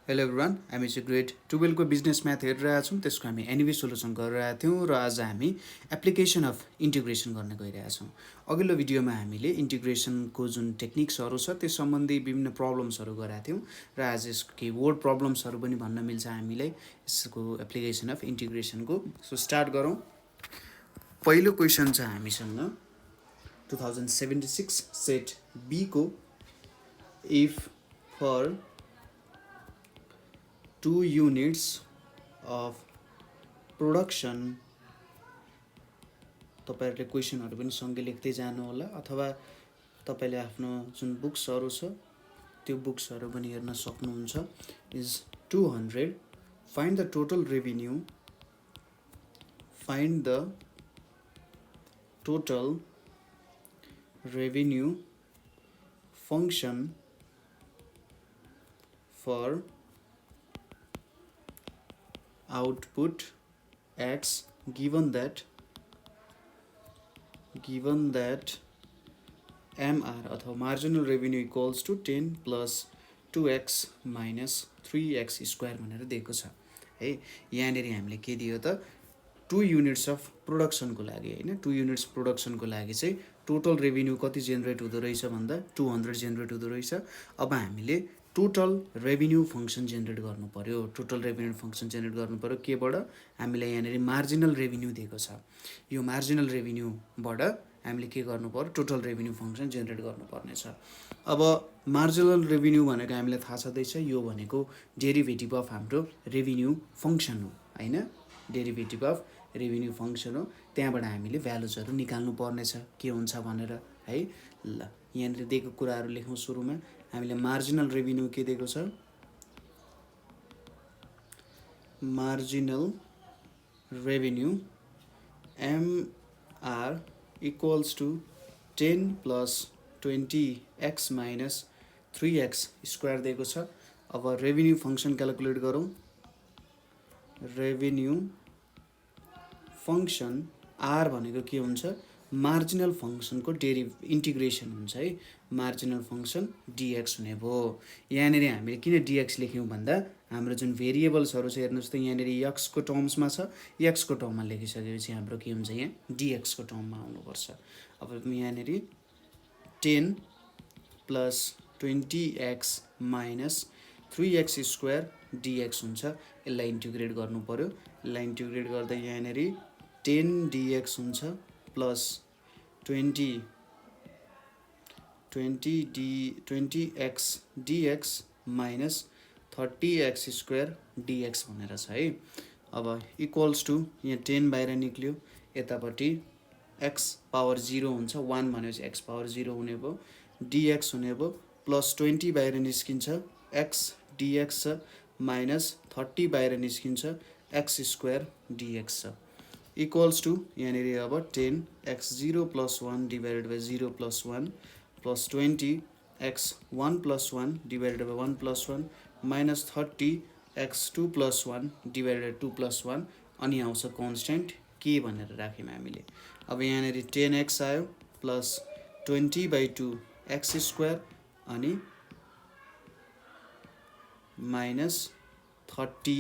Hello everyone, हामी चाहिँ grade 12 को बिजनेस म्याथ हेरिरहेका छौँ। त्यसको हामी एनइभी सोल्युसन गरिरहेका थियौँ र आज हामी एप्लिकेसन अफ इन्टिग्रेसन गर्न गइरहेका छौँ। अघिल्लो भिडियोमा हामीले इन्टिग्रेसनको जुन टेक्निक्सहरू छ त्यस सम्बन्धी विभिन्न प्रब्लम्सहरू गरेका थियौँ र आज यसको केही वर्ड प्रब्लम्सहरू पनि भन्न मिल्छ हामीलाई यसको एप्लिकेसन अफ इन्टिग्रेसनको। सो स्टार्ट गरौँ। पहिलो क्वेसन छ हामीसँग 2076 सेट बी को if for 2 units of production तपाईहरुले क्वेशनहरु पनि सँगै लेख्दै जानु होला अथवा तपाईले आफ्नो जुन बुक्सहरु छ त्यो बुक्सहरु पनि हेर्न सक्नुहुन्छ। Is 200 find the total revenue function for output x given that MR अथवा marginal revenue equals to 10 plus 2x minus 3x square भनेर दिएको छ है। यहाँनेरि हामीले के दियो त 2 युनिट्स अफ प्रोडक्सन को लागि हैन, 2 युनिट्स प्रोडक्सन को लागि चाहिँ टोटल रेभिन्यू कति जेनेरेट हुँदो रहेछ भन्दा 200 जेनेरेट हुँदो रहेछ। अब हामीले टोटल रेभिन्यू फंक्सन जेनेरेट गर्नु पर्यो। टोटल रेभिन्यू फंक्सन जेनेरेट गर्नु पर्यो केबाट? हामीले यहाँनेरि मार्जिनल रेभिन्यू दिएको छ। यो मार्जिनल रेभिन्यू बाट हामीले के गर्नु पर्यो? टोटल रेभिन्यू फंक्सन जेनेरेट गर्नु पर्ने छ। अब मार्जिनल रेभिन्यू भनेको हामीलाई थाहा छँदै छ, यो भनेको डेरिभेटिभ अफ हाम्रो रेभिन्यू फंक्सन हो हैन, डेरिभेटिभ अफ रेभिन्यू फंक्सन हो। त्यहाँबाट हामीले भ्यालुजहरु निकाल्नु पर्ने छ के हुन्छ भनेर है। ल यहाँ दिएको कुराहरु लेखौं। सुरुमा हामीले मार्जिनल रेभिन्यू के दिएको छ? Marginal revenue MR equals to 10 plus 20x minus 3x square दिएको छ। अब रेभिन्यू फंक्सन क्याल्कुलेट गरौँ। रेभिन्यू फंक्सन R भनेको के हुन्छ? मार्जिनल फंक्सन को इन्टिग्रेसन हुन्छ है। मार्जिनल फंक्सन dx हुने भो। यहाँनेरि हामीले किन dx लेख्यौं भन्दा हाम्रो जुन भेरिएबल्सहरु छ हेर्नुस् त यहाँनेरि x को टर्म्समा छ, x को टर्ममा लेखिसकेपछि हाम्रो के हुन्छ? यहाँ dx को टर्ममा आउनु पर्छ। अब यहाँनेरि 10 plus 20x minus 3x square dx हुन्छ। यसलाई इन्टिग्रेट गर्नु पर्यो। यसलाई इन्टिग्रेट गर्दा यहाँनेरि 10 dx हुन्छ plus 20x dx minus 30x square dx भनेर छ है। अब इक्वल्स टु यहाँ 10 बाहिर निक्ल्यो, यतापट्टि x पावर 0 हुन्छ, 1 भनेपछि x पावर 0 हुने भयो, dx हुने भयो, प्लस 20 बाहिर निस्किन्छ, x dx छ, माइनस 30 बाहिर निस्किन्छ, x स्क्वायर dx छ, इक्वल्स टु यहाँनेरि अब 10 x0 plus 1 divided by 0 plus 1 plus 20 x1 plus 1 divided by 1 plus 1 minus 30 x2 plus 1 divided by 2 plus 1 अनि आउँछ कन्स्टेन्ट के भनेर राख्यौं हामीले। अब यहाँनेरि 10x आयो प्लस 20 by 2 x स्क्वायर अनि minus 30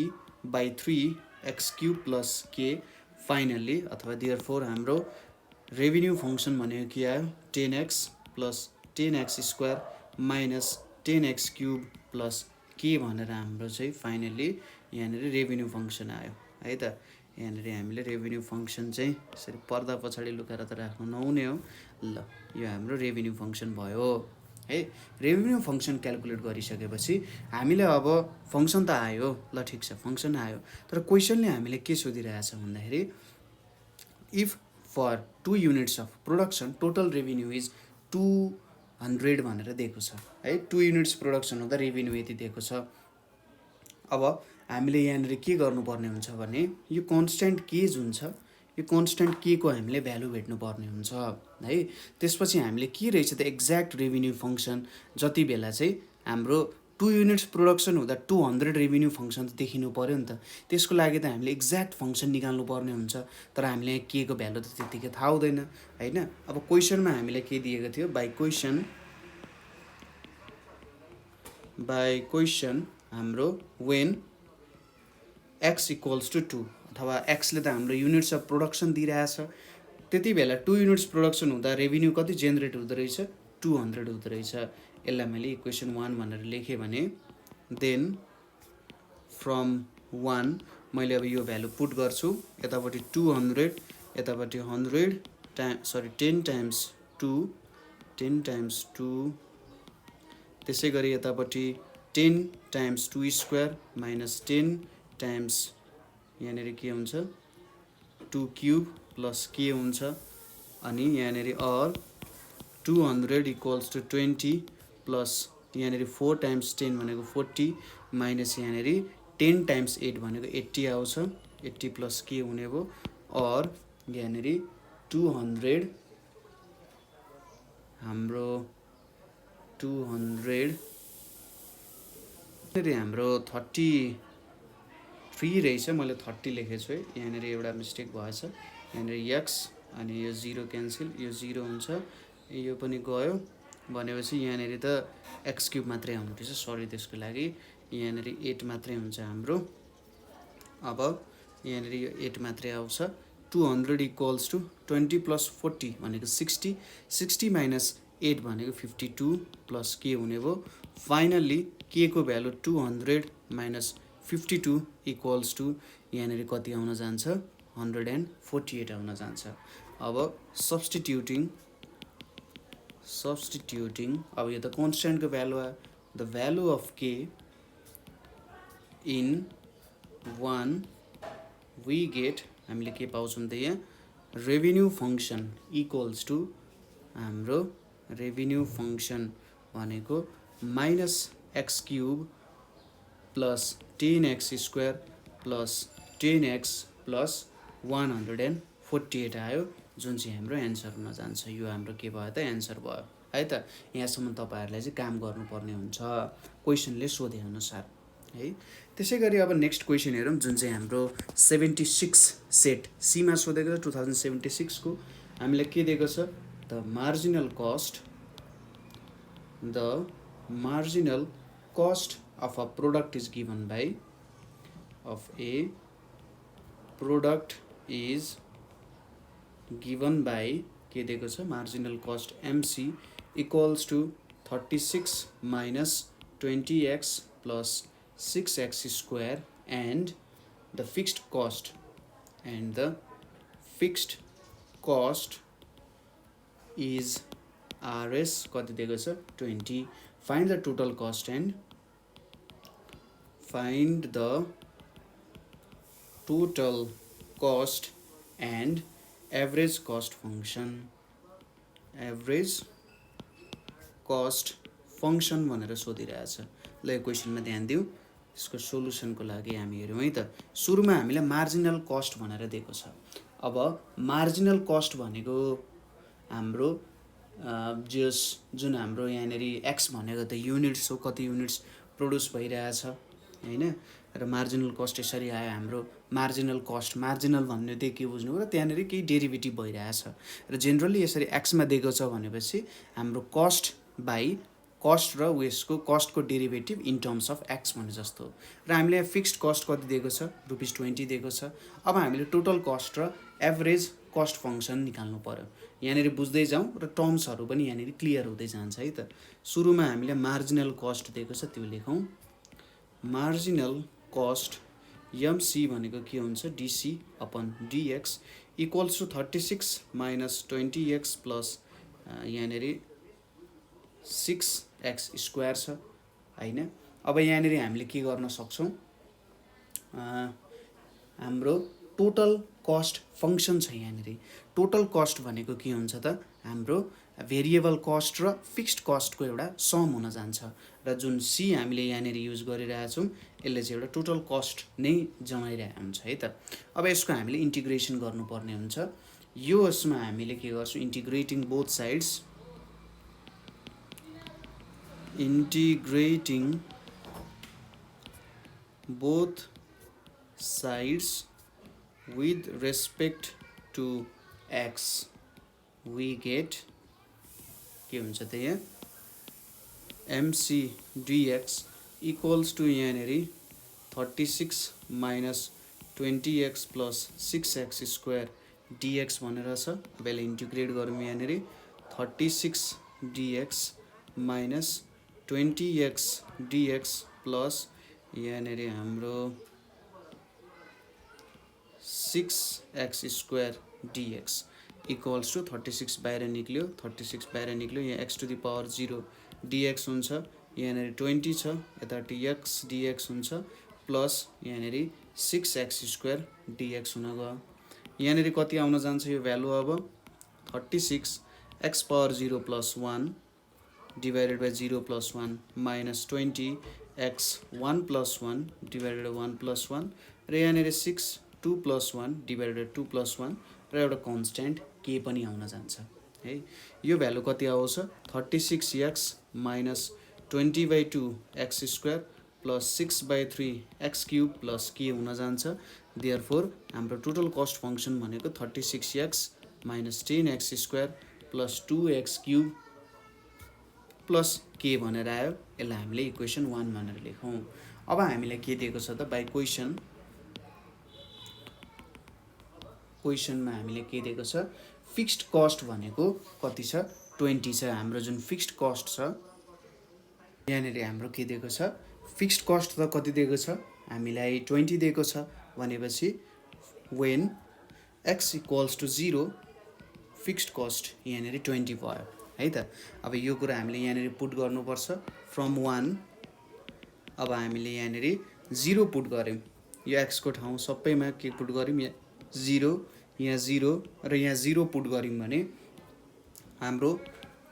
by 3 x cube plus k finally अथवा देयरफोर हाम्रो रेभिन्यू फंक्सन भनेको के आयो? 10x plus 10x square minus 10x cube plus के भनेर हाम्रो चाहिँ फाइनली यहाँनेरि रेभिन्यू फंक्सन आयो है त। यहाँनेरि हामीले रेभिन्यू फंक्सन चाहिँ यसरी पर्दा पछाडि लुकाएर त राख्नु नहुने हो। ल यो हाम्रो रेभिन्यू फंक्सन भयो है। रेभिन्यू फंक्सन क्याल्कुलेट गरिसकेपछि हामीले अब फंक्सन त आयो, ल ठीक छ फंक्सन आयो, तर क्वेशनले हामीले के सोधिरहेछ भन्दाखेरि if for 2 units of production total revenue is 200 भनेर दिएको छ है। 2 युनिट्स प्रोडक्सन हुँदा रेभिन्यू यति दिएको छ। अब हामीले यहाँनेरि के गर्नुपर्ने हुन्छ भने यो कन्स्टेन्ट के जुन छ, यो कन्स्टेन्ट के को हामीले भ्यालु भेट्नु पर्ने हुन्छ है। त्यसपछि हामीले के रहेछ त एक्ज्याक्ट रेभिन्यू फंक्सन जति बेला चाहिँ हाम्रो 2 युनिट्स प्रोडक्सन हुँदा 200 रेभिन्यू फंक्सन त देखिनु पर्यो नि त। त्यसको लागि त हामीले एक्ज्याक्ट फंक्सन निकाल्नु पर्ने हुन्छ, तर हामीले के को भ्यालु त त्यतिकै थाहा हुँदैन हैन। अब क्वेशनमा हामीले के दिएको थियो? बाइ क्वेशन हाम्रो when x equals to 2 अथवा x ले त हाम्रो युनिट्स अफ प्रोडक्सन दिइरहेछ, त्यति बेला 2 युनिट्स प्रोडक्सन हुँदा रेभिन्यू कति जेनेरेट हुँदो रहेछ 200 हुँदो रहेछ। यसलाई मैले इक्वेसन 1 भनेर लेखेँ भने देन फ्रम 1 मैले अब यो भ्यालु पुट गर्छु, यतापट्टि 200 यतापट्टि 10 टाइम्स 2 त्यसै गरी यतापट्टि 10 टाइम्स 2 स्क्वायर माइनस 10 टाइम्स यहाँनिर के हुन्छ 2 क्युब प्लस के हुन्छ, अनि यहाँनिर अल 200 इक्वल्स टु 20 प्लस यहाँनिर 4 टाइम्स 10 भनेको 40 माइनस यहाँनिर 10 टाइम्स 8 भनेको 80 आउँछ, 80 प्लस के हुने भयो और यहाँनिर 200 हाम्रो 200 हाम्रो 33 रहेछ, मैले 30 लेखेको छु है, यहाँनिर एउटा मिस्टेक भएछ, यहाँनिर एक्स अनि यो 0 क्यान्सल, यो 0 हुन्छ, यो पनि गयो भनेपछि यहाँनिर त एक्स क्युब मात्रै आउनु रहेछ, सरी त्यसको लागि यहाँनिर 8 मात्रै हुन्छ हाम्रो। अब यहाँनिर यो 8 मात्रै आउँछ, 200 इक्वल्स टु 20 प्लस 40 भनेको 60, 60 माइनस 8 भनेको 52 प्लस के हुने भयो, फाइनल्ली के को भ्यालु 200 माइनस 52 इक्वल्स टु यहाँनिर कति आउन जान्छ 148 आउन जान्छ। अब सब्स्टिट्युटिङ अब यो त कन्स्टेन्टको भ्यालु आयो, द भ्यालु अफ के इन 1 वी गेट, हामीले के पाउँछौँ त यहाँ रेभिन्यू फङ्सन इक्वल्स टु हाम्रो रेभिन्यू फङ्सन भनेको minus x cube plus 10x square plus 10x plus 148 आयो, जुन चाहिँ हाम्रो एन्सर हुन जान्छ। यो हाम्रो के भयो त एन्सर भयो है त। यहाँसम्म तपाईँहरूलाई चाहिँ काम गर्नुपर्ने हुन्छ क्वेसनले सोधे अनुसार है। त्यसै गरी अब नेक्स्ट क्वेसन हेरौँ, जुन चाहिँ हाम्रो 76 सेट सीमा सोधेको छ 2076 को। हामीलाई के दिएको छ, the marginal cost of a product is given by के दिएको छ marginal cost MC equals to 36 minus 20x plus 6x square and the fixed cost is RS कति दिएको छ 20। Find the total cost and average cost function भनेर सोधिरहेछ। ल यो क्वेसनमा ध्यान दिउँ, यसको सोलुसनको लागि हामी हेरौँ है त। सुरुमा हामीलाई मार्जिनल कस्ट भनेर दिएको छ। अब मार्जिनल कस्ट भनेको हाम्रो जुन हाम्रो यहाँनिर एक्स भनेको त युनिट्स हो, कति युनिट्स प्रोड्युस भइरहेछ हैन, र मार्जिनल कस्ट यसरी आयो हाम्रो मार्जिनल कस्ट, मार्जिनल भन्ने चाहिँ के बुझ्नु र त्यहाँनिर केही डेरिभेटिभ भइरहेछ र जेनरली यसरी एक्समा दिएको छ भनेपछि हाम्रो कस्ट बाई कस्ट र उयसको कस्टको derivative in terms of x भने जस्तो। र हामीले फिक्स्ड कस्ट कति दिएको छ ₹20 दिएको छ। अब हामीले टोटल कस्ट र एभरेज कस्ट फङ्सन निकाल्नु पर्यो। यहाँनिर बुझ्दै जाउँ र टर्म्सहरू पनि यहाँनिर क्लियर हुँदै जान्छ है त। सुरुमा हामीले मार्जिनल कस्ट दिएको छ त्यो लेखौँ। मार्जिनल कस्ट MC भनेको के हुन्छ DC upon DX equals to 36 minus 20x plus यहाँनिर 6x स्क्वायर छ हैन। अब यहाँनिर हामीले के गर्न सक्छौँ, हाम्रो टोटल कस्ट फङ्सन छ यहाँनिर। टोटल कस्ट भनेको के हुन्छ त हाम्रो भेरिएबल कस्ट र फिक्स्ड कस्टको एउटा सम हुन जान्छ र जुन C हामीले यहाँनिर युज गरिरहेछौँ यसले चाहिँ एउटा टोटल कस्ट नै जनाइरहेको हुन्छ है त। अब यसको हामीले इन्टिग्रेसन गर्नुपर्ने हुन्छ। यो यसमा हामीले के गर्छौँ, integrating both sides with respect to x we get के हुन्छ त यहाँ MC dx इक्वल्स टु यहाँनेरि 36 minus 20x plus 6x square dx भनेर छ। अब यसलाई इन्टिग्रेट गरौँ यहाँनेरि 36 dx minus 20x dx plus यहाँनेरि हाम्रो 6x square dx equals to 36 बाहिर निक्ल्यो, 36 बाहिर निक्ल्यो, यहाँ x to the power 0 dx हुन्छ, यहाँनेरि 20 छ, यतापट्टि x dx हुन्छ प्लस यहाँनेरि 6x स्क्वायर dx हुन गयो। यहाँनेरि कति आउन जान्छ यो भ्यालु अब 36 x power 0 plus 1 divided by 0 plus 1 minus 20 x 1 plus 1 divided 1 plus 1 र यहाँनेरि 6 2 प्लस 1 डिभाइडेड 2 प्लस 1 र एउटा कन्स्ट्यान्ट के पनि आउन जान्छ है। यो भ्यालु कति आउँछ 36x minus 20/2 x square plus 6/3 x cube plus के हुन जान्छ। देयरफोर हाम्रो टोटल कस्ट फङ्सन भनेको 36x minus 10x square plus 2x cube plus के भनेर आयो। यसलाई हामीले इक्वेसन 1 भनेर लेखौँ। अब हामीलाई के दिएको छ त बाइ क्वेसनमा हामीले के दिएको छ फिक्स्ड कस्ट भनेको कति छ 20 छ। हाम्रो जुन फिक्स्ड कस्ट छ यहाँनेरि हाम्रो के दिएको छ फिक्स्ड कस्ट त कति दिएको छ हामीलाई 20 दिएको छ भनेपछि when x equals to 0 fixed cost यहाँनेरि 20 भयो है त। अब यो कुरा हामीले यहाँनेरि पुट गर्नुपर्छ फ्रम 1। अब हामीले यहाँनेरि 0 पुट गर्यौँ, यो x को ठाउँ सबैमा के पुट गर्यौँ यहाँ 0 यहाँ 0 र यहाँ 0 पुट गर्यौँ भने हाम्रो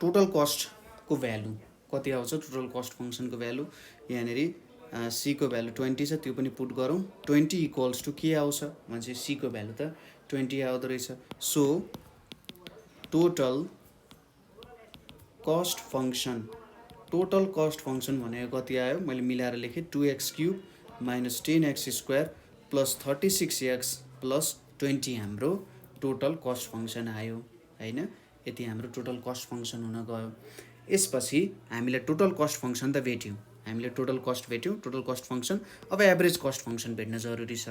टोटल कस्टको भ्यालु कति आउँछ। टोटल कस्ट फङ्सनको भ्यालु यहाँनेरि c को भ्यालु 20 छ, त्यो पनि पुट गरौँ। 20 इक्वल्स टु के आउँछ भने c को भ्यालु त 20 आउँदो रहेछ। सो टोटल कस्ट फङ्सन भनेको कति आयो मैले मिलाएर लेखेँ 2x cube minus 10x square plus 36x plus 20 हाम्रो टोटल कस्ट फङ्सन आयो हैन। यति हाम्रो टोटल कस्ट फङ्सन हुन गयो। यसपछि हामीले टोटल कस्ट फङ्सन त भेट्यौँ, हामीले टोटल कस्ट भेट्यौँ, टोटल कस्ट फङ्सन। अब एभरेज कस्ट फङ्सन भेट्न जरुरी छ।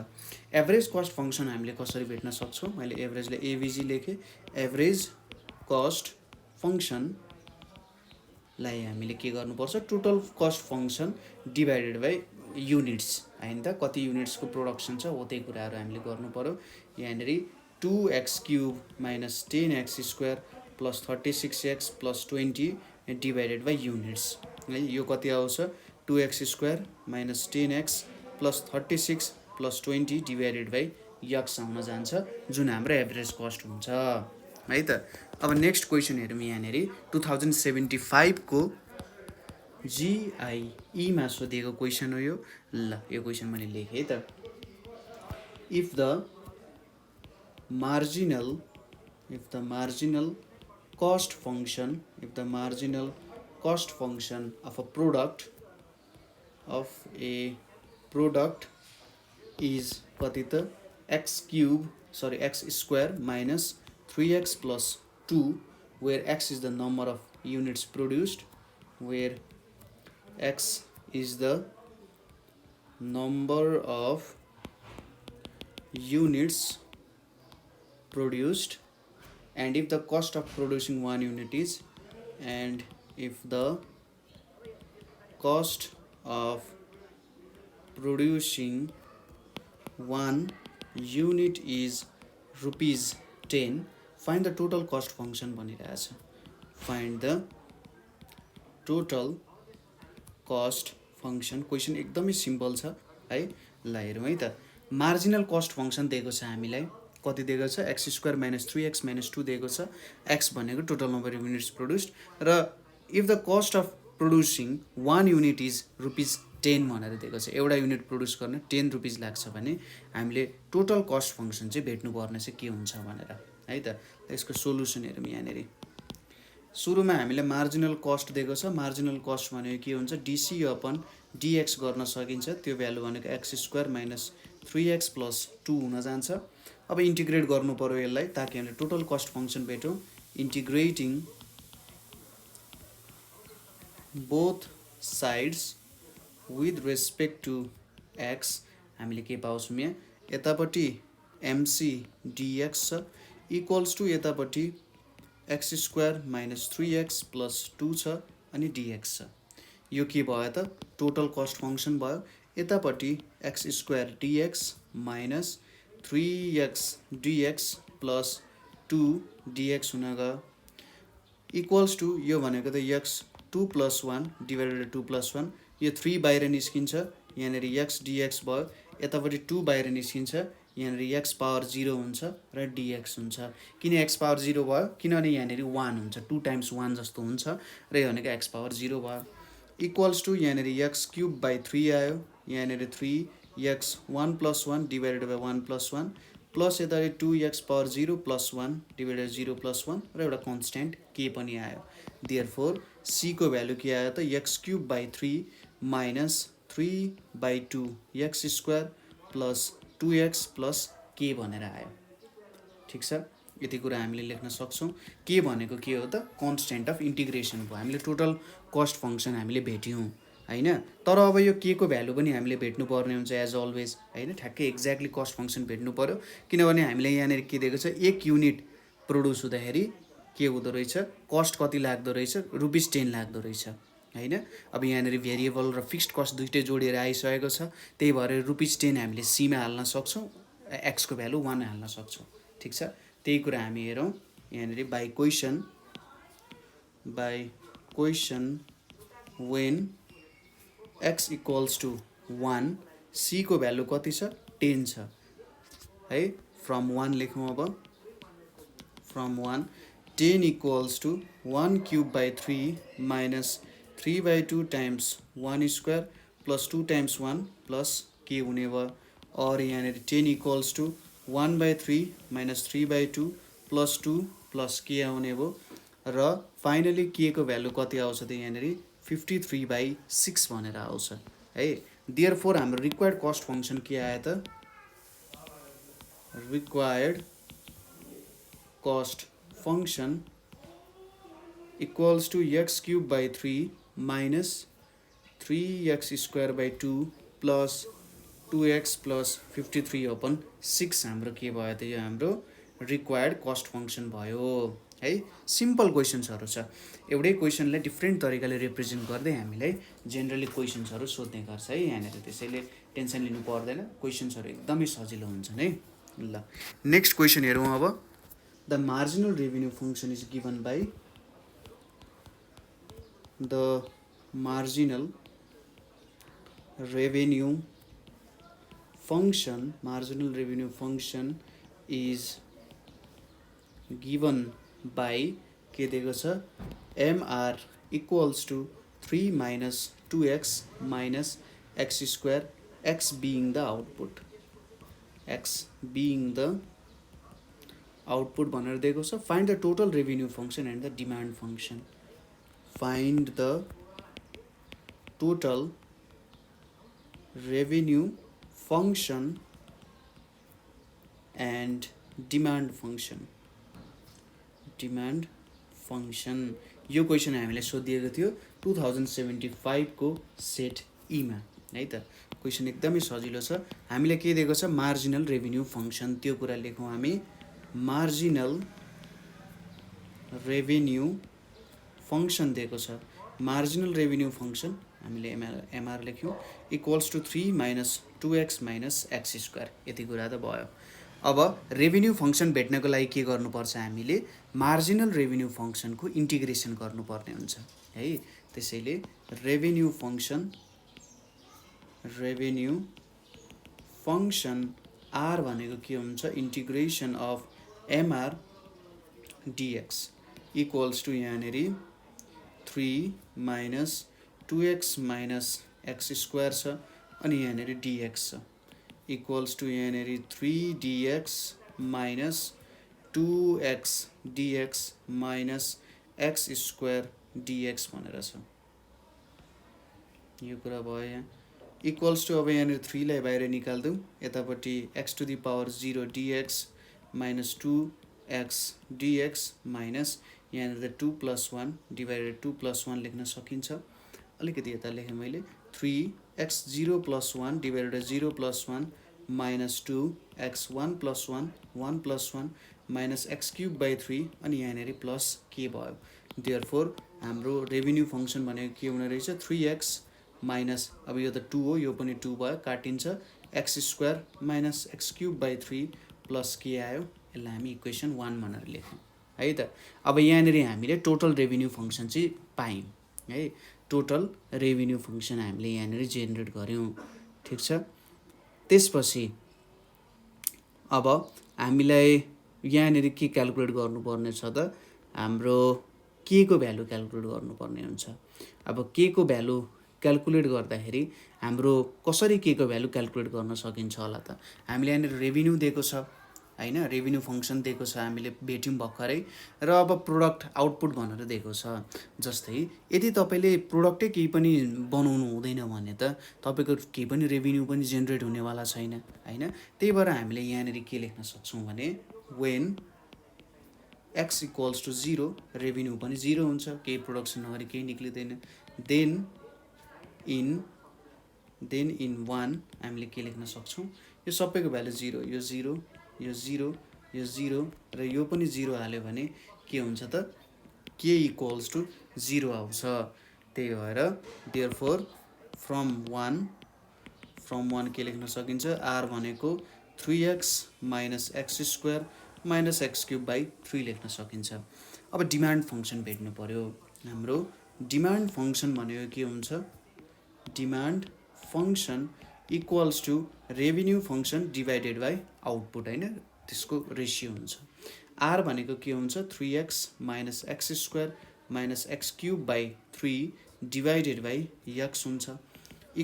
एभरेज कस्ट फङ्सन हामीले कसरी भेट्न सक्छौँ मैले एभरेजले एभीजी लेखेँ। एभरेज कस्ट फङ्सनलाई हामीले के गर्नुपर्छ total cost function divided by units हैन त। कति युनिट्सको प्रोडक्सन छ हो त्यही कुराहरू हामीले गर्नु पर्यो। यहाँनेरि 2x cube minus 10x square plus 36x plus 20 divided by units है। यो कति आउँछ 2x square minus 10x plus 36 plus 20 divided by x आउन जान्छ जुन हाम्रो एभरेज कस्ट हुन्छ है त। अब नेक्स्ट क्वेसन हेरौँ यहाँनेरि 2075 को GIE मा सोधिएको क्वेसन हो यो। ल यो क्वेसन मैले लेखेँ त। If the marginal cost function of a product is कति त x square minus 3x plus 2 where x is the number of units produced, where x is the number of units produced, and if the cost of producing one unit is, and if the cost of producing one unit is rupees 10, find the total cost function भनिरहेछ। find the total cost function। Question एकदमै simple छ है। ल हेरौँ है त। Marginal cost function दिएको छ हामीलाई कति दिएको छ x square minus 3x minus 2 दिएको छ। x भनेको total number of units produced र if the cost of producing one unit is rupees 10 भनेर दिएको छ। एउटा युनिट प्रोड्युस गर्न 10 रुपिज लाग्छ भने हामीले टोटल कस्ट फङ्सन चाहिँ भेट्नुपर्ने चाहिँ के हुन्छ भनेर है त। यसको सोल्युसन हेरौँ यहाँनेरि। सुरुमा हामीले मार्जिनल कस्ट दिएको छ। मार्जिनल कस्ट भनेको के हुन्छ dc अपन dx गर्न सकिन्छ। त्यो भ्यालु भनेको x square minus 3x plus 2 हुन जान्छ। अब इन्टिग्रेट गर्नु पर्यो यसलाई ताकि हामीले टोटल कस्ट फङ्सन भेटौँ। Integrating both sides with respect to x हामीले के पाउँछौँ यहाँ यतापट्टि एमसी डिएक्स छ इक्वल्स टु यतापट्टि x square minus 3x plus 2 छ अनि डिएक्स छ यो के भयो त टोटल कस्ट फङ्सन भयो यतापट्टि x square dx minus 3x dx plus 2 dx हुन गयो इक्वल्स टु यो भनेको त एक्स 2 प्लस 1 डिभाइडेड 2 प्लस 1 यो 3 बाहिर निस्किन्छ यहाँनिर एक्स डिएक्स भयो यतापट्टि 2 बाहिर निस्किन्छ यहाँनिर एक्स पावर 0 हुन्छ र डिएक्स हुन्छ किन एक्स पावर 0 भयो किनभने यहाँनिर 1 हुन्छ 2 टाइम्स 1 जस्तो हुन्छ र यो भनेको एक्स पावर 0 भयो इक्वल्स टु यहाँनिर एक्स क्युब बाई 3 आयो यहाँनिर 3x 1 plus 1 divided by 1 plus 1 plus यता 2x power 0 plus 1 divided 0 plus 1 र एउटा कन्स्ट्यान्ट के पनि आयो देयरफोर c को भ्यालु के आयो त x cube by 3 minus 3 by 2 x square plus 2x plus के भनेर आयो ठिक छ यति कुरा हामीले लेख्न सक्छौँ के भनेको के हो त कन्स्ट्यान्ट अफ इन्टिग्रेसन भयो हामीले टोटल कस्ट फङ्सन हामीले भेट्यौँ हैन तर अब यो के को भ्यालु पनि हामीले भेट्नु पर्ने हुन्छ एज अलवेज हैन ठ्याक्कै एक्ज्याक्टली कस्ट फङ्सन भेट्नु पर्यो किनभने हामीले यहाँनिर के दिएको छ 1 युनिट प्रोड्युस हुँदाखेरि के हुँदो रहेछ कस्ट कति लाग्दो रहेछ ₹10 लाग्दो रहेछ हैन अब यहाँनिर भेरिएबल र फिक्स्ड कस्ट दुईटै जोडिएर आइसकेको छ त्यही भएर ₹10 हामीले c मा हाल्न सक्छौँ x को भ्यालु 1 हाल्न सक्छौँ ठीक छ त्यही कुरा हामी हेरौँ यहाँनिर by question when x equals to 1 c को भ्यालु कति छ 10 छ है फ्रम 1 लेखौँ अब from 1 10 equals to 1 cube by 3 minus 3 by 2 times 1 square plus 2 times 1 plus के हुने भयो और यहाँनिर 10 equals to 1 by 3 minus 3 by 2 plus 2 plus के आउने भयो र फाइनली के को भ्यालु कति आउँछ त यहाँनिर 53/6 भनेर आउँछ है देयरफोर हाम्रो रिक्वायर्ड कस्ट फङ्सन के आयो त required cost function equals to x cube by 3 minus 3x square by 2 plus 2x plus 53/6 हाम्रो के भयो त यो हाम्रो रिक्वायर्ड कस्ट फङ्सन भयो है सिम्पल क्वेसन्सहरु छ एउटै क्वेसनलाई डिफ्रेन्ट तरिकाले रिप्रेजेन्ट गर्दै हामीलाई जेनरली क्वेसन्सहरु सोध्ने गर्छ है यहाँनिर त्यसैले टेन्सन लिनु पर्दैन क्वेसन्सहरु एकदमै सजिलो हुन्छन् है ल नेक्स्ट क्वेसन हेरौँ अब the marginal revenue function is given by the marginal revenue function is given by के दिएको छ mr equals to 3 minus 2x minus x square x being the output भनेर दिएको छ find the total revenue function and the demand function find the total revenue function and demand function यो question हामीले सोधिएको थियो 2075 को सेट ई मा है त क्वेसन एकदमै सजिलो छ हामीले के दिएको छ मार्जिनल रेभिन्यू फंक्शन त्यो कुरा लेखौँ हामी मार्जिनल रेभिन्यू फंक्शन दिएको छ मार्जिनल रेभिन्यू फंक्शन हामीले एमआर लेख्यौं equals to 3 minus 2x minus x square यति कुरा त भयो अब रेभिन्यू फंक्शन भेट्नको लागि के गर्नुपर्छ हामीले मार्जिनल रेभिन्यू फंक्शन को इन्टिग्रेसन गर्नुपर्ने हुन्छ है त्यसैले रेभिन्यू फंक्शन r भनेको के हुन्छ integration of mr dx equals to यहाँनेरि 3 minus 2x minus x square छ अनि यहाँनेरि dx छ equals to यहाँनेरि 3dx minus 2x dx minus x square dx भनेर छ यो कुरा भयो यहाँ equals to अब यहाँनेरि 3 लाई बाहिर निकाल्दिउँ यतापट्टि x to the power 0 dx minus 2x dx minus यहाँनेरि 2 plus 1 divided 2 plus 1 लेख्न सकिन्छ अलिकति यता लेखेँ मैले 3 x0 plus 1 divided by 0 plus 1 minus 2 x1 plus 1 1 plus 1 minus x cube by 3 अनि यहाँनिर प्लस के भयो देयरफोर हाम्रो रेभिन्यू फङ्सन भनेको के हुने रहेछ 3x माइनस अब यो त 2 हो यो पनि 2 भयो काटिन्छ x square minus x cube by 3 plus के आयो यसलाई हामी इक्वेसन 1 भनेर लेख्यौँ है त। अब यहाँनिर हामीले टोटल रेभिन्यू फङ्सन चाहिँ पायौँ है टोटल रेभिन्यू फङ्सन हामीले यहाँनिर जेनेरेट गऱ्यौँ ठिक छ। त्यसपछि अब हामीलाई यहाँनिर के क्यालकुलेट गर्नुपर्ने छ त हाम्रो के को भ्यालु क्यालकुलेट गर्नुपर्ने हुन्छ। अब के को भ्यालु क्यालकुलेट गर्दाखेरि हाम्रो कसरी के को भ्यालु क्यालकुलेट गर्न सकिन्छ होला त हामीले यहाँनिर रेभिन्यू दिएको छ हैन रेभिन्यू फङ्सन दिएको छ हामीले भेट्यौँ भर्खरै र अब प्रोडक्ट आउटपुट भनेर दिएको छ। जस्तै यदि तपाईँले प्रोडक्टै केही पनि बनाउनु हुँदैन भने त तपाईँको केही पनि रेभिन्यू पनि जेनेरेट हुनेवाला छैन हैन। त्यही भएर हामीले यहाँनिर के लेख्न सक्छौँ भने when x equals to 0 revenue पनि 0 हुन्छ केही प्रोडक्सन नगरी केही निक्लिँदैन देन इन 1 हामीले के लेख्न सक्छौँ यो सबैको भ्यालु 0 यो 0 यो 0 यो 0 र यो पनि 0 हाल्यो भने के हुन्छ त के इक्वल्स टु 0 आउँछ। त्यही भएर देयरफोर फ्रम 1 के लेख्न सकिन्छ r भनेको 3x minus x square minus x cube by 3 लेख्न सकिन्छ। अब डिमान्ड फङ्सन भेट्नु पर्यो हाम्रो डिमान्ड फङ्सन भनेको के हुन्छ demand function equals to revenue function divided by output हैन त्यसको रेसियो हुन्छ। आर भनेको के हुन्छ 3x minus x square minus x cube by 3 divided by x हुन्छ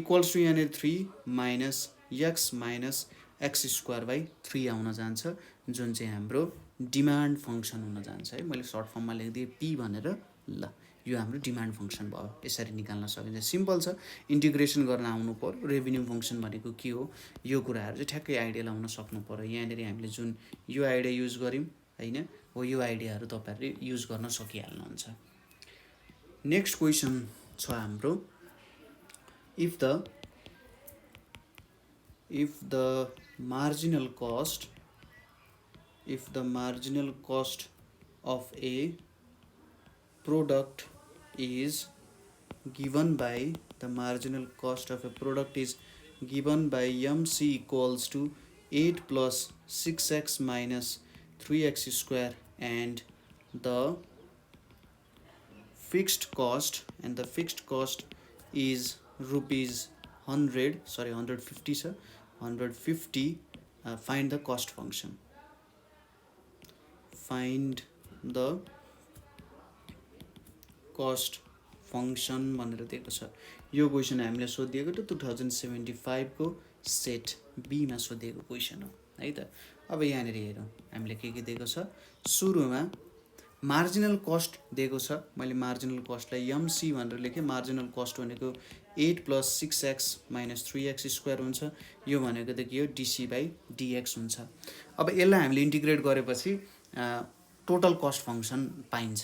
इक्वल्स टु यहाँनिर 3 minus x minus x square by 3 आउन जान्छ जुन चाहिँ हाम्रो डिमान्ड फङ्सन हुन जान्छ है। मैले सर्ट फर्ममा लेखिदिएँ पी भनेर ल यो हाम्रो डिमान्ड फङ्सन भयो यसरी निकाल्न सकिन्छ सिम्पल छ इन्टिग्रेसन गर्न आउनु पर्यो रेभिन्यू फङ्सन भनेको के हो यो कुराहरू चाहिँ ठ्याक्कै आइडिया लाउन सक्नु पर्यो। यहाँनिर हामीले जुन यो आइडिया युज गऱ्यौँ हैन हो यो आइडियाहरू तपाईँहरूले युज गर्न सकिहाल्नुहुन्छ। नेक्स्ट क्वेसन छ हाम्रो if the marginal cost of a product is given by MC equals to 8 plus 6x minus 3x square and the fixed cost is rupees 150 find the cost function भनेर दिएको छ। यो question हामीले सोधिएको थियो 2075 को सेट बी मा सोधिएको क्वेसन हो है त। अब यहाँनिर हेरौँ हामीले के दिएको छ सुरुमा मार्जिनल कस्ट दिएको छ मैले मार्जिनल कस्टलाई एमसी भनेर लेखेँ मार्जिनल कस्ट भनेको 8 plus 6x minus 3x square हुन्छ यो भनेको त के हो डिसी बाई डिएक्स हुन्छ। अब यसलाई हामीले इन्टिग्रेट गरेपछि टोटल कस्ट फङ्सन पाइन्छ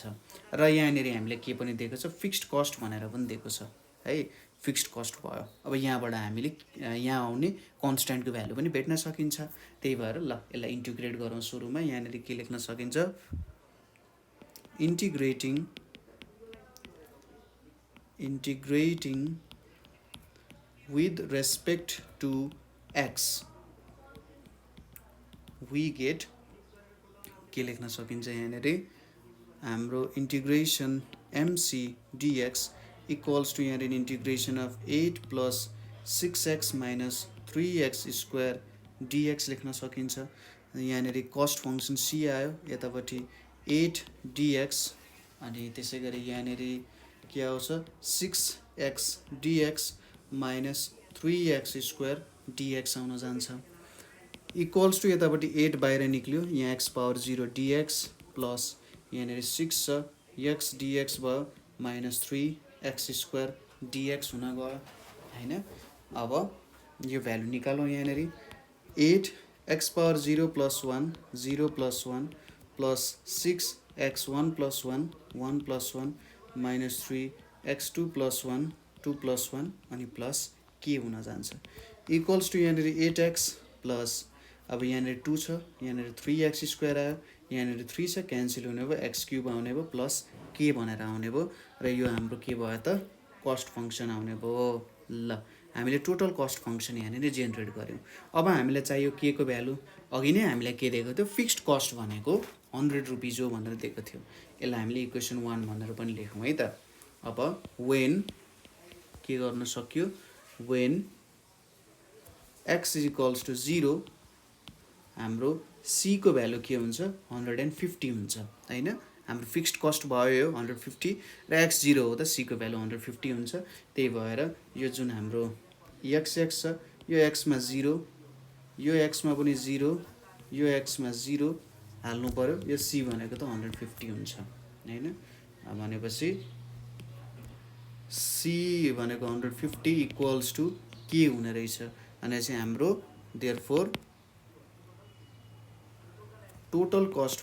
र यहाँनिर हामीले के पनि दिएको छ फिक्स्ड कस्ट भनेर पनि दिएको छ है फिक्स्ड कस्ट भयो। अब यहाँबाट हामीले यहाँ आउने कन्स्ट्यान्टको भ्यालु पनि भेट्न सकिन्छ त्यही भएर ल यसलाई इन्टिग्रेट गरौँ सुरुमा यहाँनिर के लेख्न सकिन्छ integrating with respect to x we get के लेख्न सकिन्छ यहाँनिर हाम्रो integration mc dx equals to यहाँनिर integration of 8 plus 6x minus 3x square dx लेख्न सकिन्छ। यहाँनिर कस्ट फंक्शन c आयो यतापट्टि 8 dx अनि त्यसै गरी यहाँनिर के आउँछ 6x dx minus 3x square dx आउन जान्छ इक्वल्स टू यतापट्टि 8 बाहिर निक्ल्यो यहाँ x पावर 0 dx प्लस यहाँनिर 6 छ x dx भयो माइनस 3x स्क्वायर dx हुन गयो हैन। अब यो भ्यालु निकालौँ यहाँनिर 8 x power 0 plus 1 0 plus 1 plus 6 x 1 plus 1 1 plus 1 minus 3 x 2 plus 1 2 plus 1 अनि प्लस के हुन जान्छ इक्वल्स टु यहाँनिर 8x प्लस अब यहाँनिर 2 छ यहाँनिर 3x² आयो यहाँनिर 3 छ क्यान्सल हुने भयो x³ आउने भयो प्लस के भनेर आउने भयो र यो हाम्रो के भयो त कस्ट फङ्सन आउने भयो ल हामीले टोटल कस्ट फङ्सन यहाँनिर जेनेरेट गऱ्यौँ अब हामीलाई चाहियो के को भ्यालु अघि नै हामीलाई के दिएको थियो फिक्स्ड कस्ट भनेको 100 रुपिज हो भनेर दिएको थियो यसलाई हामीले इक्वेसन 1 भनेर पनि लेखौँ है त अब वेन के गर्न सक्यो वेन x इक्वल्स टु 0 हाम्रो c को भ्यालु के हुन्छ 150 हुन्छ हैन हाम्रो फिक्स्ड कस्ट भयो यो 150 र x 0 हो त c को भ्यालु 150 हुन्छ त्यही भएर यो जुन हाम्रो x छ यो x मा 0 यो x मा पनि 0 यो x मा 0 हाल्नु पर्यो यो c भनेको त 150 हुन्छ हैन भनेपछि c भनेको 150 इक्वल्स टु के हुने रहेछ अनि चाहिँ हाम्रो देयरफोर टोटल कस्ट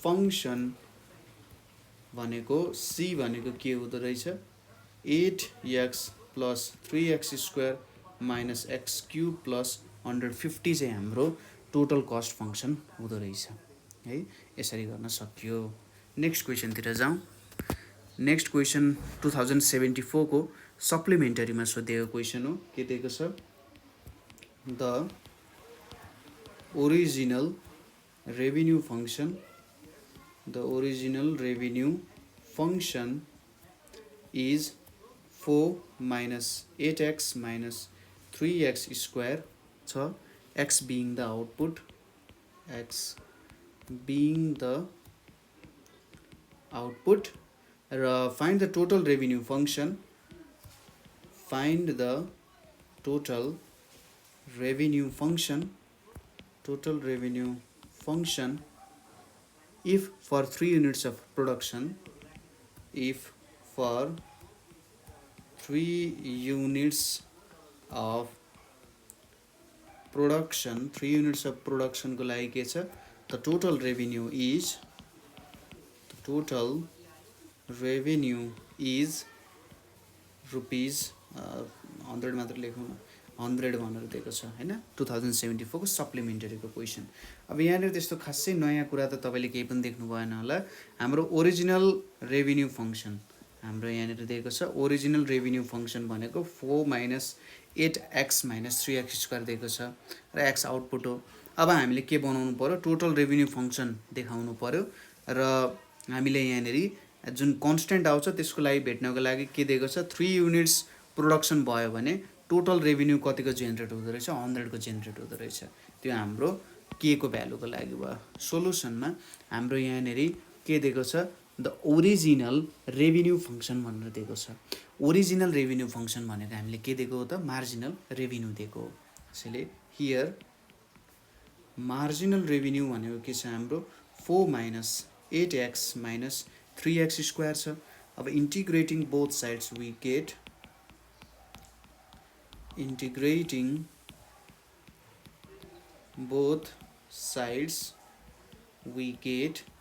फङ्सन भनेको c भनेको के हुँदो रहेछ 8x plus 3x² minus x³ plus 150 चाहिँ हाम्रो टोटल कस्ट फङ्सन हुँदो रहेछ है यसरी गर्न सकियो नेक्स्ट क्वेसनतिर जाउँ नेक्स्ट क्वेसन 2074 को सप्लिमेन्टरीमा सोधेको क्वेसन हो के दिएको छ the original revenue function is 4 minus 8x minus 3x square छ x being the output र find the total revenue function if for 3 units of production 3 units of production को लागि के छ the total revenue is rupees 100 मात्र लेखौँ न 100 भनेर दिएको छ हैन 2074 को सप्लिमेन्टरीको क्वेसन अब यहाँनिर त्यस्तो खासै नयाँ कुरा त तपाईले केही पनि देख्नु भएन होला हाम्रो ओरिजिनल रेभिन्यू फङ्सन हाम्रो यहाँनिर दिएको छ ओरिजिनल रेभिन्यू फङ्सन भनेको 4 माइनस 8x माइनस 3x² दिएको छ र x आउटपुट हो अब हामीले के बनाउनु पर्यो टोटल रेभिन्यू फङ्सन देखाउनु पर्यो र हामीले यहाँनिर जुन कन्स्टेन्ट आउँछ त्यसको लागि भेट्नको लागि के दिएको छ 3 युनिट्स प्रोडक्सन भयो भने टोटल रेभिन्यू कतिको जेनेरेट हुँदो रहेछ 100 को जेनेरेट हुँदो रहेछ त्यो हाम्रो के को भ्यालुको लागि भयो सोलुसनमा हाम्रो यहाँनिर के दिएको छ द ओरिजिनल रेभिन्यू फङ्सन भनेर दिएको छ ओरिजिनल रेभिन्यू फङ्सन भनेको हामीले के दिएको हो त मार्जिनल रेभिन्यू दिएको हो त्यसैले हियर मार्जिनल रेभिन्यू भनेको के छ हाम्रो 4 माइनस 8x माइनस 3x² छ अब integrating both sides we get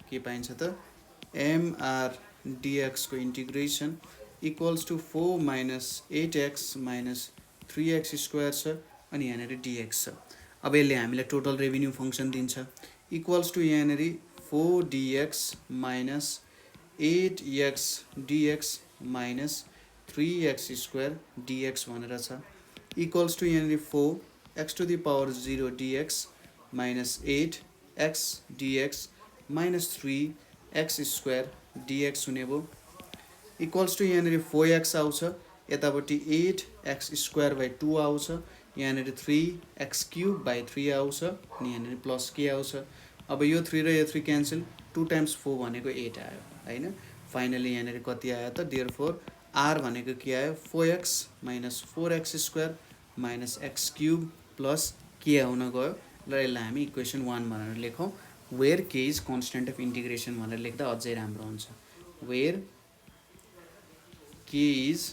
के पाइन्छ त mr dx को integration equals to 4 minus 8x minus 3x² छ अनि यहाँनिर dx छ अब यसले हामीलाई टोटल रेभिन्यू फङ्सन दिन्छ इक्वल्स टु यहाँनिर 4dx minus 8x dx minus 3x² dx भनेर छ equals to यहाँनिर 4 x to the power 0 dx minus 8 x dx minus 3 x² dx हुने भयो equals to यहाँनिर 4x आउँछ यतापट्टि 8x² by 2 आउँछ यहाँनिर 3x³/3 आउँछ अनि यहाँनिर प्लस के आउँछ अब यो 3 र यो 3 क्यान्सल 2 times 4 भनेको 8 आयो हैन फाइनली यहाँनिर कति आयो त देयरफोर r भनेको के आयो 4x minus 4x² minus x³ plus के आउन गयो र यसलाई हामी इक्वेसन 1 भनेर लेखौँ where k is constant of integration भनेर लेख्दा अझै राम्रो हुन्छ where k is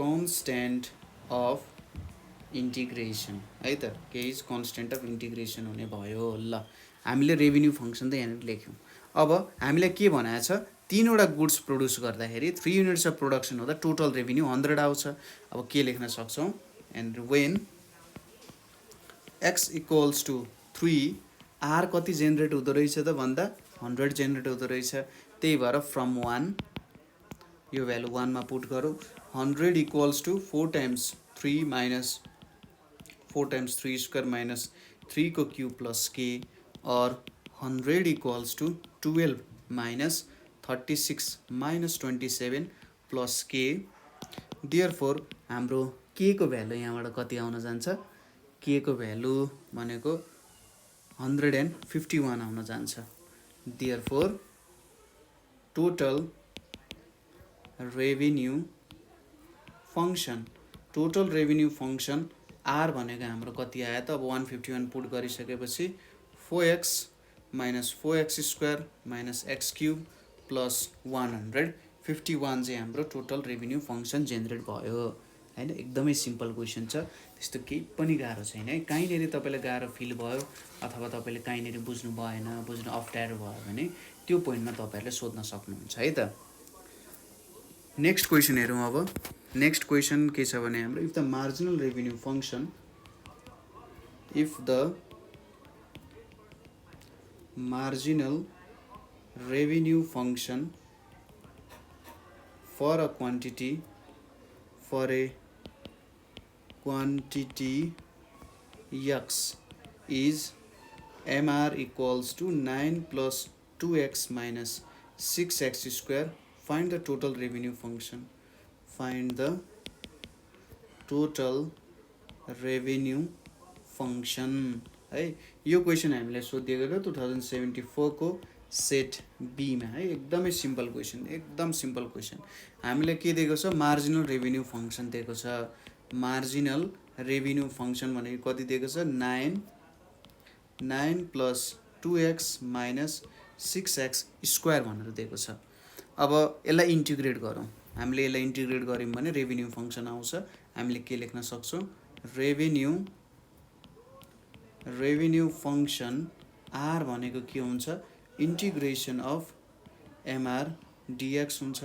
constant of integration है त k is constant of integration हुने भयो ल हामीले रेभिन्यू फङ्सन त यहाँनिर लेख्यौँ अब हामीलाई के भनेको छ तीनवटा गुड्स प्रोड्युस गर्दाखेरि 3 युनिट्स अफ प्रोडक्सन हुँदा टोटल रेभिन्यू 100 आउँछ। अब के लेख्न सक्छौँ, and when x equals to 3, R कति जेनेरेट हुँदो रहेछ त भन्दा 100 जेनेरेट हुँदो रहेछ। त्यही भएर फ्रम 1 यो भ्यालु 1 मा पुट गरौँ। 100 equals to 4 times 3 minus 4 times 3 square minus 3 को क्यूब प्लस के, और 100 equals to 12 minus 36 minus 27 plus के। डियरफोर हाम्रो के को भ्यालु यहाँबाट कति आउन जान्छ, के को भ्यालु भनेको 151 आउन जान्छ। Therefore total revenue function, total revenue function R भनेको हाम्रो कति आयो त, अब 151 पुट गरिसकेपछि 4x minus 4x square minus x cube plus 151 चाहिँ हाम्रो टोटल रेभिन्यू फङ्सन जेनेरेट भयो हैन। एकदमै सिम्पल क्वेसन छ, त्यस्तो केही पनि गाह्रो छैन है। कहीँनिर तपाईँलाई गाह्रो फिल भयो अथवा तपाईँले कहीँनिर बुझ्नु भएन, बुझ्नु अप्ठ्यारो भयो भने त्यो पोइन्टमा तपाईँहरूले सोध्न सक्नुहुन्छ है त। नेक्स्ट क्वेसन हेरौँ। अब नेक्स्ट क्वेसन के छ भने हाम्रो if the marginal revenue function, if the marginal revenue function for a quantity x is mr equals to 9 plus 2x minus 6x square, find the total revenue function. Find the total revenue function है। यो question हामीले सोधिएको थियो 2074 को set बीमा है। एकदमै simple question, एकदम सिम्पल क्वेसन। हामीले के दिएको छ, मार्जिनल रेभिन्यू फङ्सन दिएको छ। मार्जिनल रेभिन्यू फङ्सन भनेको कति दिएको छ, 9 plus 2x minus 6x square भनेर दिएको छ। अब यसलाई इन्टिग्रेट गरौँ, हामीले यसलाई इन्टिग्रेट गऱ्यौँ भने रेभिन्यू फङ्सन आउँछ। हामीले के लेख्न सक्छौँ, रेभिन्यू फङ्सन आर भनेको के हुन्छ, इन्टिग्रेसन अफ एमआर डिएक्स हुन्छ।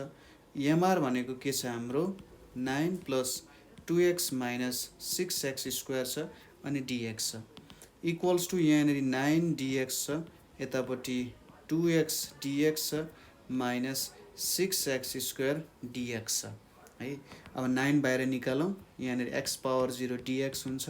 एमआर भनेको के छ हाम्रो 9 plus 2x minus 6x square छ अनि डिएक्स छ, इक्वल्स टु यहाँनिर 9 डिएक्स छ, यतापट्टि 2x डिएक्स छ माइनस 6x स्क्वायर डिएक्स छ है। अब 9 बाहिर निकालौँ, यहाँनिर x पावर 0 डिएक्स हुन्छ,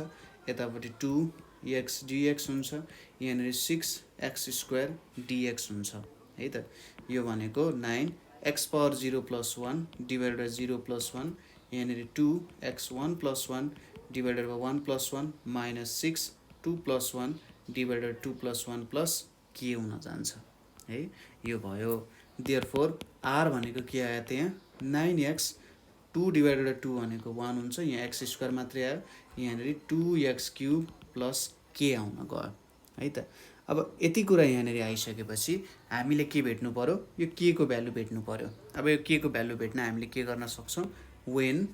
यतापट्टि 2x डिएक्स हुन्छ, यहाँनिर 6x स्क्वायर डिएक्स हुन्छ है त। यो भनेको 9 x power 0 plus 1 divided by 0 plus 1, यहाँनिर 2x 1 plus 1 divided by 1 plus 1 minus 6 2 plus 1 divided 2 plus 1 plus के हुन जान्छ है। यो भयो। देयरफोर आर भनेको के आयो त, यहाँ 9x 2 डिभाइडेड बाई 2 भनेको 1 हुन्छ, यहाँ x स्क्वायर मात्रै आयो, यहाँनिर 2x क्युब प्लस के आउन गयो है त। अब यति कुरा यहाँनिर आइसकेपछि हामीले के भेट्नु पर्यो, यो के को भ्यालु भेट्नु पर्यो। अब यो के को भ्यालु भेट्न हामीले के गर्न सक्छौँ, वेन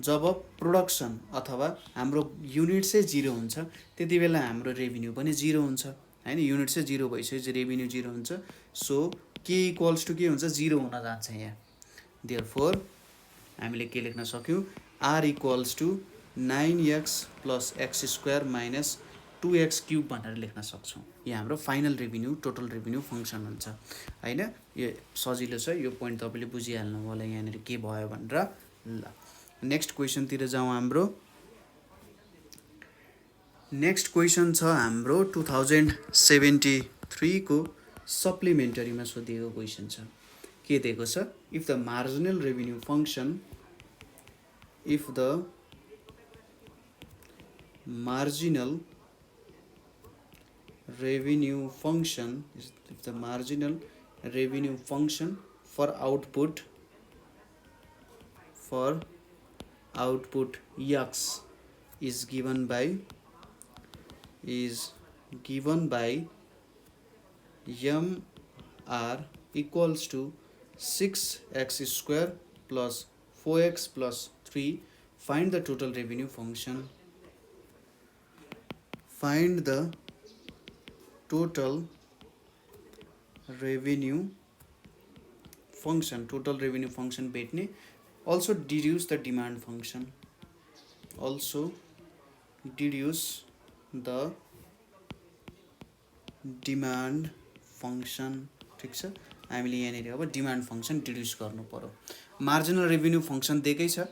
जब प्रोडक्सन अथवा हाम्रो युनिट चाहिँ 0 हुन्छ त्यति बेला हाम्रो रेभिन्यू पनि 0 हुन्छ हैन। युनिट चाहिँ 0 भइसकेपछि रेभिन्यू 0 हुन्छ। सो के इक्वल्स टु के हुन्छ, 0 हुन जान्छ यहाँ। देयरफोर हामीले के लेख्न सक्यौँ, R equals to 9x plus x square minus 2x cube भनेर लेख्न सक्छौँ। यो हाम्रो final revenue, total revenue function हुन्छ हैन। यो सजिलो छ, यो पोइन्ट तपाईँले बुझिहाल्नु होला यहाँनिर के भयो भनेर। ल नेक्स्ट क्वेसनतिर जाउँ। हाम्रो नेक्स्ट क्वेसन छ हाम्रो 2073 को सप्लिमेन्टरीमा सोधिएको क्वेसन छ। के दिएको छ, if the marginal revenue function, if the marginal revenue function, if the marginal revenue function for output x is given by mr equals to 6x square plus 4x plus 3, find the total revenue function. Find the total revenue function total revenue function भेट्ने also deduce the demand function also deduce the demand function ठिक छ हामीले यहाँनिर अब demand function डिड्युस गर्नु पर्यो marginal revenue function दिएकै छ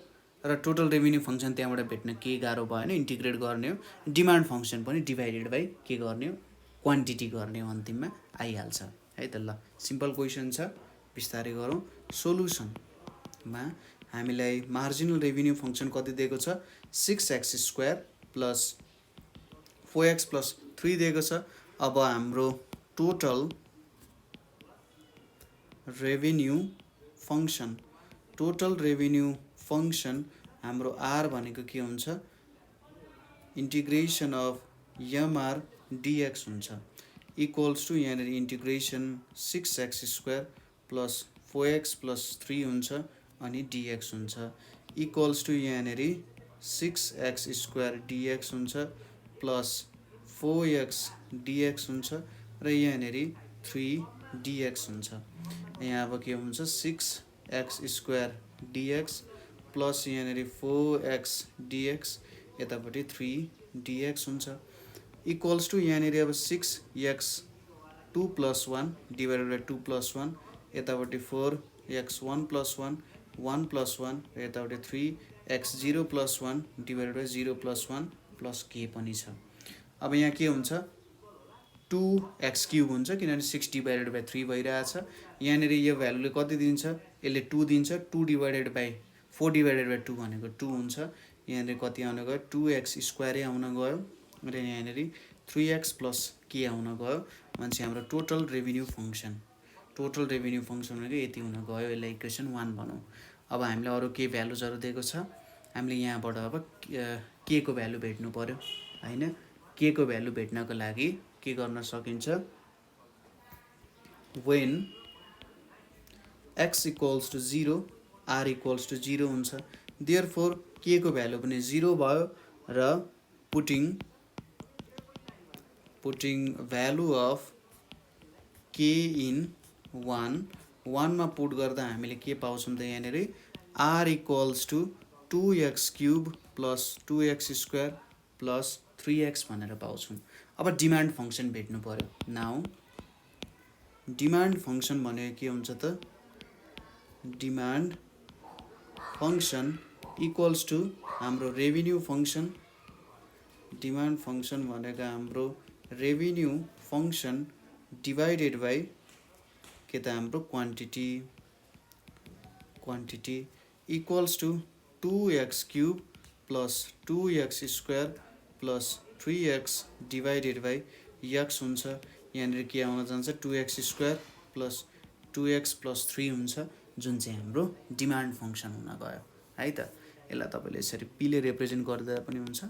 र टोटल रेभेन्यू फंक्सन त्यहाँबाट भेट्न के गाह्रो भएन इन्टिग्रेट गर्ने हो डिमान्ड फंक्सन पनि डिभाइडेड बाई के गर्ने हो क्वान्टिटी गर्ने हो अन्तिममा आइहाल्छ है त ल सिम्पल क्वेसन छ बिस्तारै गरौँ सोलुसनमा हामीलाई मार्जिनल रेभेन्यू फंक्सन कति दिएको छ 6x² प्लस 4x प्लस 3 दिएको छ अब हाम्रो टोटल रेभेन्यू फंक्सन हाम्रो r भनेको के हुन्छ इन्टिग्रेसन अफ mr dx हुन्छ इक्वल्स टु यहाँनिर integration 6x² plus 4x plus 3 हुन्छ अनि dx हुन्छ इक्वल्स टु यहाँनिर 6x² dx हुन्छ प्लस 4x dx हुन्छ र यहाँनिर 3 dx हुन्छ यहाँ अब के हुन्छ 6x² dx प्लस यहाँनिर 4x dx यतापट्टि 3 dx हुन्छ इक्वल्स टु यहाँनिर अब 6x2 plus 1 divided by 2 plus 1 यतापट्टि 4x1 प्लस 1 1 प्लस 1 र यतापट्टि 3x0 plus 1 divided by 0 plus 1 plus के पनि छ अब यहाँ के हुन्छ 2x³ हुन्छ किनभने 6 डिभाइडेड बाई 3 भइरहेछ यहाँनिर यो भ्यालुले कति दिन्छ यसले 2 दिन्छ 2 डिभाइडेड बाई 4 डिभाइडेड बाई 2 भनेको 2 हुन्छ यहाँनिर कति आउन गयो 2x² आउन गयो र यहाँनिर 3x प्लस के आउन गयो भनेपछि हाम्रो टोटल रेभेन्यू फंक्सन भनेको यति हुन गयो यसलाई इक्वेसन 1 भनौँ अब हामीलाई अरू के भ्यालुजहरू दिएको छ हामीले यहाँबाट अब के को भ्यालु भेट्नु पर्यो हैन के को भ्यालु भेट्नको लागि के गर्न सकिन्छ when x equals to 0 r equals to 0 हुन्छ therefore के को भ्यालु पनि 0 भयो र putting value of k in 1 मा पुट गर्दा हामीले के पाउँछौं त यहाँनिर r equals to 2x³ plus 2x² plus 3x भनेर पाउँछौं अब डिमान्ड फंक्सन भेट्नु पर्यो नाउ डिमान्ड फंक्सन भनेको के हुन्छ त डिमान्ड फंक्सन इक्वल्स टु हाम्रो रेभेन्यू फंक्सन डिमान्ड फंक्सन भनेको हाम्रो रेभेन्यू फंक्सन डिभाइडेड बाई के त हाम्रो quantity equals to 2x³ plus 2x² plus 3x divided by x हुन्छ यहाँनिर के आउन जान्छ 2x² प्लस 2x प्लस 3 हुन्छ जुन चाहिँ हाम्रो डिमान्ड फंक्सन हुन गयो है त यसलाई तपाईले यसरी p ले रिप्रेजेन्ट गर्दा पनि हुन्छ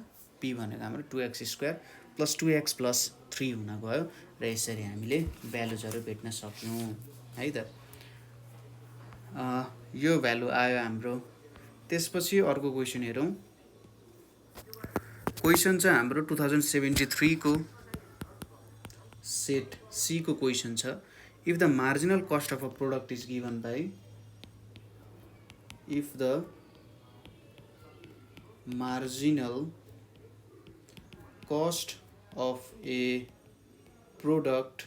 p भनेको हाम्रो 2x² प्लस 2x प्लस 3 हुन गयो र यसरी हामीले भ्यालुजहरु भेट्न सक्यौं है त यो भ्यालु आयो हाम्रो त्यसपछि अर्को क्वेशन हेरौं क्वेशन चाहिँ हाम्रो 2073 को सेट C को क्वेशन छ if the marginal cost of a product is given by if the marginal cost of a product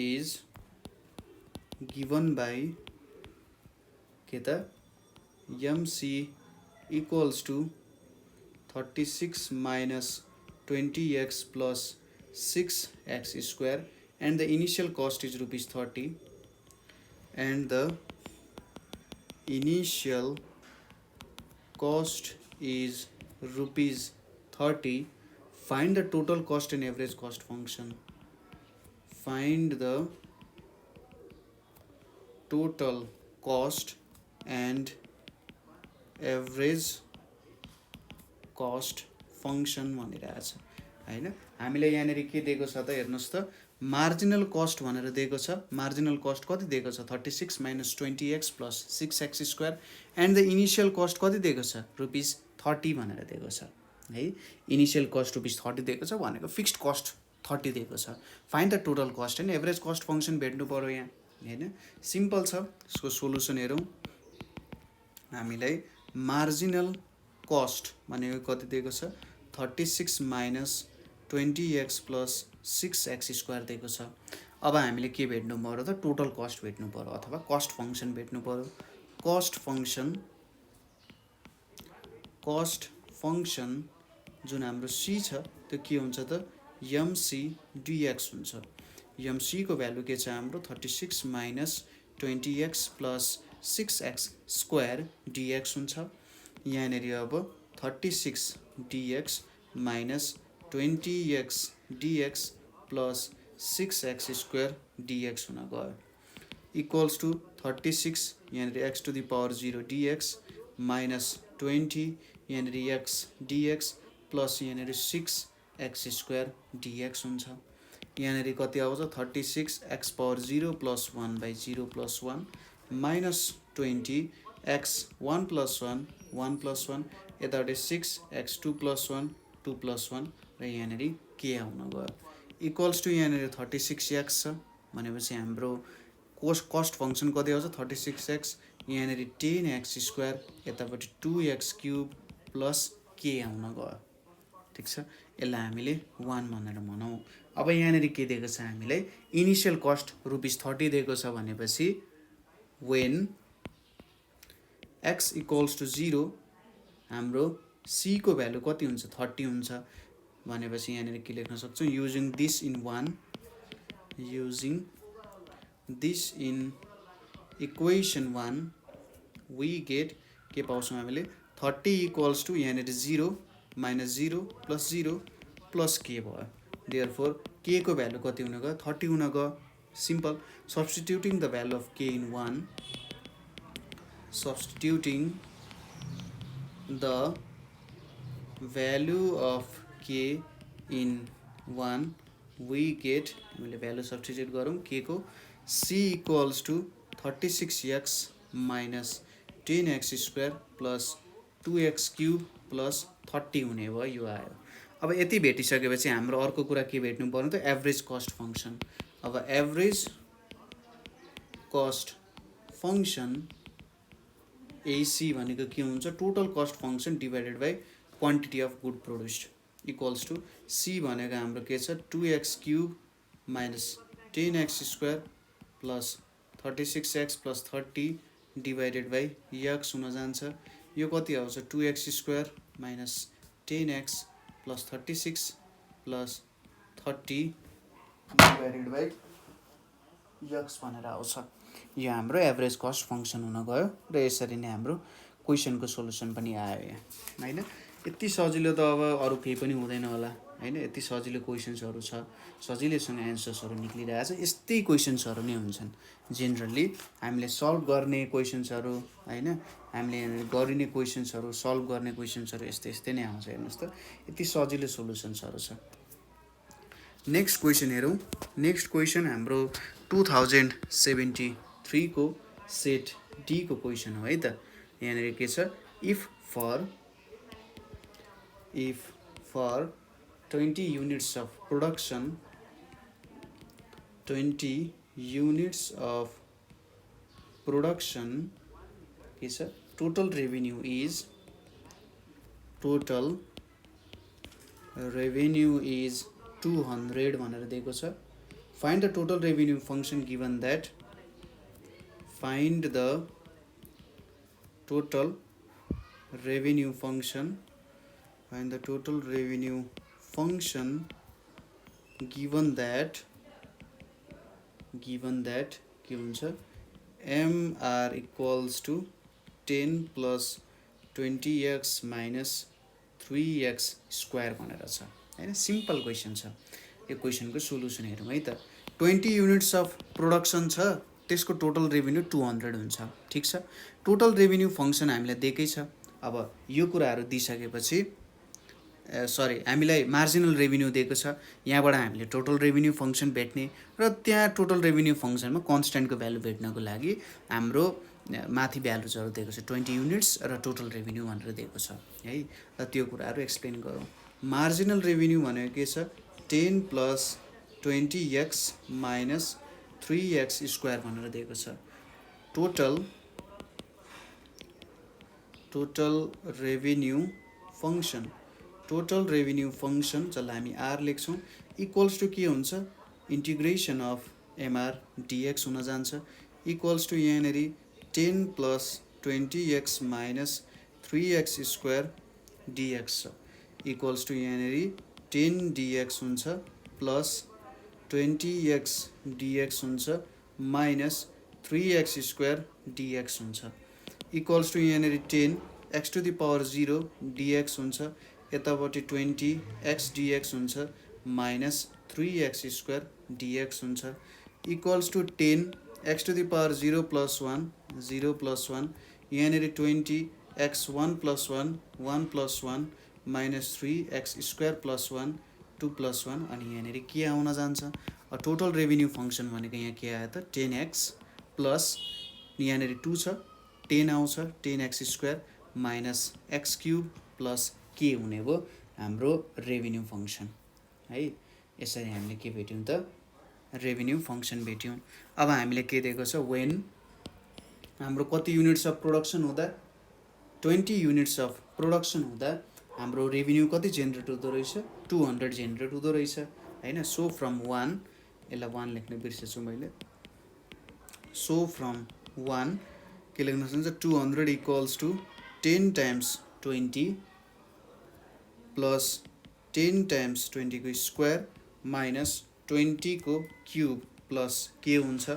is given by के त MC equals to 36 minus 20x plus 6x square and the initial cost is rupees 30 and the initial cost is rupees 30 find the total cost and average cost function find the total cost and average cost function भनिरहेछ हैन हामीले यहाँनेर के दिएको छ त हेर्नुस् त marginal cost भनेर दिएको छ मार्जिनल कस्ट कति दिएको छ 36 minus 20x plus 6x square and the initial cost कति दिएको छ रुपीस 30 भनेर दिएको छ है इनिशियल कस्ट रुपीस 30 दिएको छ भनेको फिक्स्ड कस्ट 30 दिएको छ find the total cost and average cost function भेट्नु पर्यो यहाँ हैन सिम्पल छ यसको सोलुसन हेरौँ हामीलाई मार्जिनल कस्ट भनेको कति दिएको छ 36 minus 20x plus 6x square दिएको छ अब हामीले के भेट्नु पर्यो त टोटल कस्ट भेट्नु पर्यो अथवा कस्ट फंक्सन भेट्नु पर्यो कस्ट फंक्सन जुन हाम्रो c छ त्यो के हुन्छ त mc dx हुन्छ mc को भ्यालु के छ हाम्रो 36 minus 20x plus 6x square dx हुन्छ यहाँनेरि अब 36 dx minus 20x dx plus 6x square dx हुन गयो इक्वल्स टु 36 यहाँनेरि x to the power 0 dx minus 20 यहाँनेरि x dx प्लस यहाँनेरि 6x स्क्वायर dx हुन्छ यहाँनेरि कति आउँछ 36 x power 0 plus 1 by 0 plus 1 minus 20 x 1 plus 1 1 plus 1 यतापट्टि 6 x 2 प्लस 1 2 प्लस 1 र यहाँनेरि के आउन गयो इक्वल्स टु यहाँनेरि 36x छ भनेपछि हाम्रो कस्ट फंक्सन कति आउँछ 36x यहाँनेरि 10x स्क्वायर यतापट्टि 2x क्यूब प्लस के आउन गयो ठीक छ यसलाई हामीले 1 भनेर भनौँ अब यहाँनेरि के दिएको छ हामीलाई इनिशियल कस्ट ₹30 दिएको छ भनेपछि when x equals to 0 हाम्रो c को भ्यालु कति हुन्छ 30 हुन्छ भनेपछि यहाँनेरि के लेख्न सक्छौं using this in equation 1 we get के पाउँछौं हामीले 30 equals to यहाँनेरि 0 minus 0 plus 0 plus k भयो therefore k को भ्यालु कति हुन गयो 30 हुन गयो simple substituting the value of k in 1 substituting the value of k in 1 we get हामीले भ्यालु सब्स्टिट्युट गरौँ k को c equals to 36x minus 10x square plus 2x cube plus 30 हुने भयो यो आयो अब यति भेटिसकेपछि हाम्रो अर्को कुरा के भेट्नु पर्यो त एभरेज कस्ट फंक्सन अब एभरेज कस्ट फंक्सन AC भनेको के हुन्छ total cost function divided by quantity of good produced equals to C भनेको हाम्रो के छ 2x cube minus 10x square plus 36x plus 30 divided by x हुन जान्छ यो कति आउँछ 2x square minus 10x plus 36 plus 30 divided by x भनेर आउँछ यो हाम्रो एभरेज कस्ट फंक्सन हुन गयो र यसरी नै हाम्रो क्वेशनको सोलुसन पनि आयो यहाँ हैन यति सजिलो त अब अरु केही पनि हुँदैन होला हैन यति सजिलो क्वेशन्सहरु छ सजिलैसँग एन्सर्सहरु निक्लिरहेछ यस्तै क्वेशन्सहरु नै हुन्छन् जेनरली हामीले सल्भ गर्ने क्वेशन्सहरु हैन हामीले गरिने क्वेशन्सहरु सल्भ गर्ने क्वेशन्सहरु यस्तै नै आउँछ हेर्नुस् त यति सजिलो सोलुसन्सहरु छ नेक्स्ट क्वेशन हेरौं नेक्स्ट क्वेशन हाम्रो 2073 को सेट डी को क्वेशन हो है त यहाँनेर के छ if for 20 units of production 20 units of production के छ total revenue is 200 भनेर दिएको छ find the total revenue function given that find the total revenue function given that के हुन्छ mr equals to 10 plus 20x minus 3x square भनेर छ हैन सिम्पल क्वेशन छ यो क्वेशनको सोलुसन हेरौँ है त 20 युनिट्स अफ प्रोडक्सन छ त्यसको टोटल रेभेन्यू 200 हुन्छ ठीक छ टोटल रेभेन्यू फंक्सन हामीलाई दिएकै छ अब यो कुराहरु दिइसकेपछि सरी हामीलाई मार्जिनल रेभेन्यू दिएको छ यहाँबाट हामीले टोटल रेभेन्यू फंक्सन भेट्ने र त्यहाँ टोटल रेभेन्यू फंक्सनमा कन्स्ट्यान्टको भ्यालु भेट्नको लागि हाम्रो माथि भ्यालुजहरु दिएको छ 20 युनिट्स र टोटल रेभेन्यू भनेर दिएको छ है र त्यो कुराहरु एक्सप्लेन गरौँ मार्जिनल रेभेन्यू भनेको के छ 10 plus 20x minus 3x square भनेर दिएको छ। टोटल रेभिन्यू फंक्सन जसलाई हामी आर लेख्छौँ इक्वल्स टु के हुन्छ, इन्टिग्रेसन अफ एमआर डिएक्स हुन जान्छ, इक्वल्स टु यहाँनिर 10 plus 20x minus 3x square dx छ, इक्वल्स टु यहाँनिर 10 डिएक्स हुन्छ प्लस 20x डिएक्स हुन्छ माइनस 3x स्क्वायर डिएक्स हुन्छ, इक्वल्स टु यहाँनिर 10 x to the power 0 dx हुन्छ, यतापट्टि 20x डिएक्स हुन्छ माइनस 3x स्क्वायर डिएक्स हुन्छ, equals to 10 x to the power 0 plus 1 यहाँनिर 20 x 1 plus 1 plus 1 minus 3x square plus 1 2 plus 1 अनि यहाँनिर के आउन जान्छ, टोटल रेभिन्यू फंक्सन भनेको यहाँ के आयो त 10x प्लस यहाँनिर 2 छ 10 आउँछ 10x square minus x cube plus के हुने भयो हाम्रो रेभिन्यू फंक्सन है। यसरी हामीले के भेट्यौँ त, रेभिन्यू फंक्सन भेट्यौँ। अब हामीले के दिएको छ, वेन हाम्रो कति युनिट्स अफ प्रोडक्सन हुँदा 20 युनिट्स अफ प्रोडक्सन हुँदा हाम्रो रेभिन्यू कति जेनेरेट हुँदो रहेछ, 200 जेनेरेट हुँदो रहेछ हैन। सो फ्रम 1 यसलाई 1 लेख्न बिर्सेछु मैले, सो फ्रम 1 के लेख्न सक्छ 200 equals to 10 times 20 plus 10 times 20 को स्क्वायर माइनस 20 को क्यूब प्लस के हुन्छ,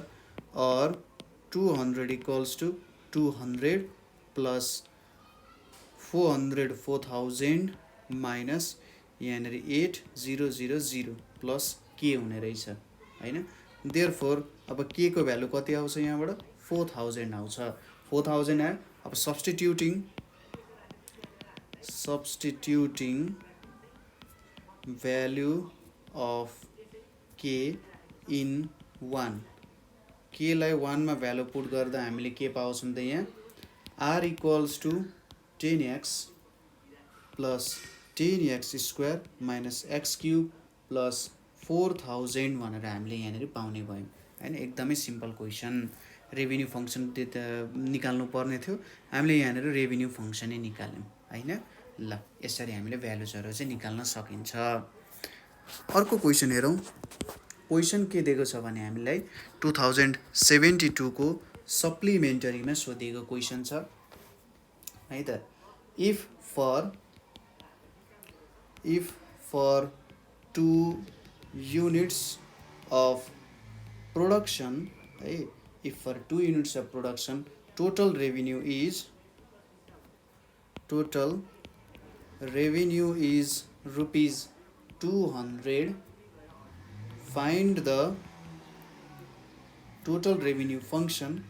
और 200 इक्वल्स टु 200 प्लस 400 4000 माइनस यहाँनिर 8000 प्लस के हुने रहेछ हैन। देयरफोर अब के को भ्यालु कति आउँछ, यहाँबाट 4000 आउँछ, 4000 आयो। अब substituting value of k in 1 k लाई 1 मा भ्यालु पुट गर्दा हामीले के पाउँछौँ त, यहाँ r equals to 10x plus 10x square minus x cube plus 4000 भनेर हामीले यहाँनिर पाउने भयौँ हैन। एकदमै सिम्पल क्वेसन, रेभिन्यू फंक्सन निकाल्नु पर्ने थियो, हामीले यहाँनिर रेभिन्यू फंक्सनै निकाल्यौँ हैन। ल यसरी हामीले भ्यालुजहरू चाहिँ निकाल्न सकिन्छ। अर्को क्वेसन हेरौँ। क्वेसन के दिएको छ भने हामीलाई 2072 को सप्लिमेन्टरीमा सोधिएको क्वेसन छ है त। If for 2 units of production है, if for 2 units of production total revenue is rupees 200, find the total revenue function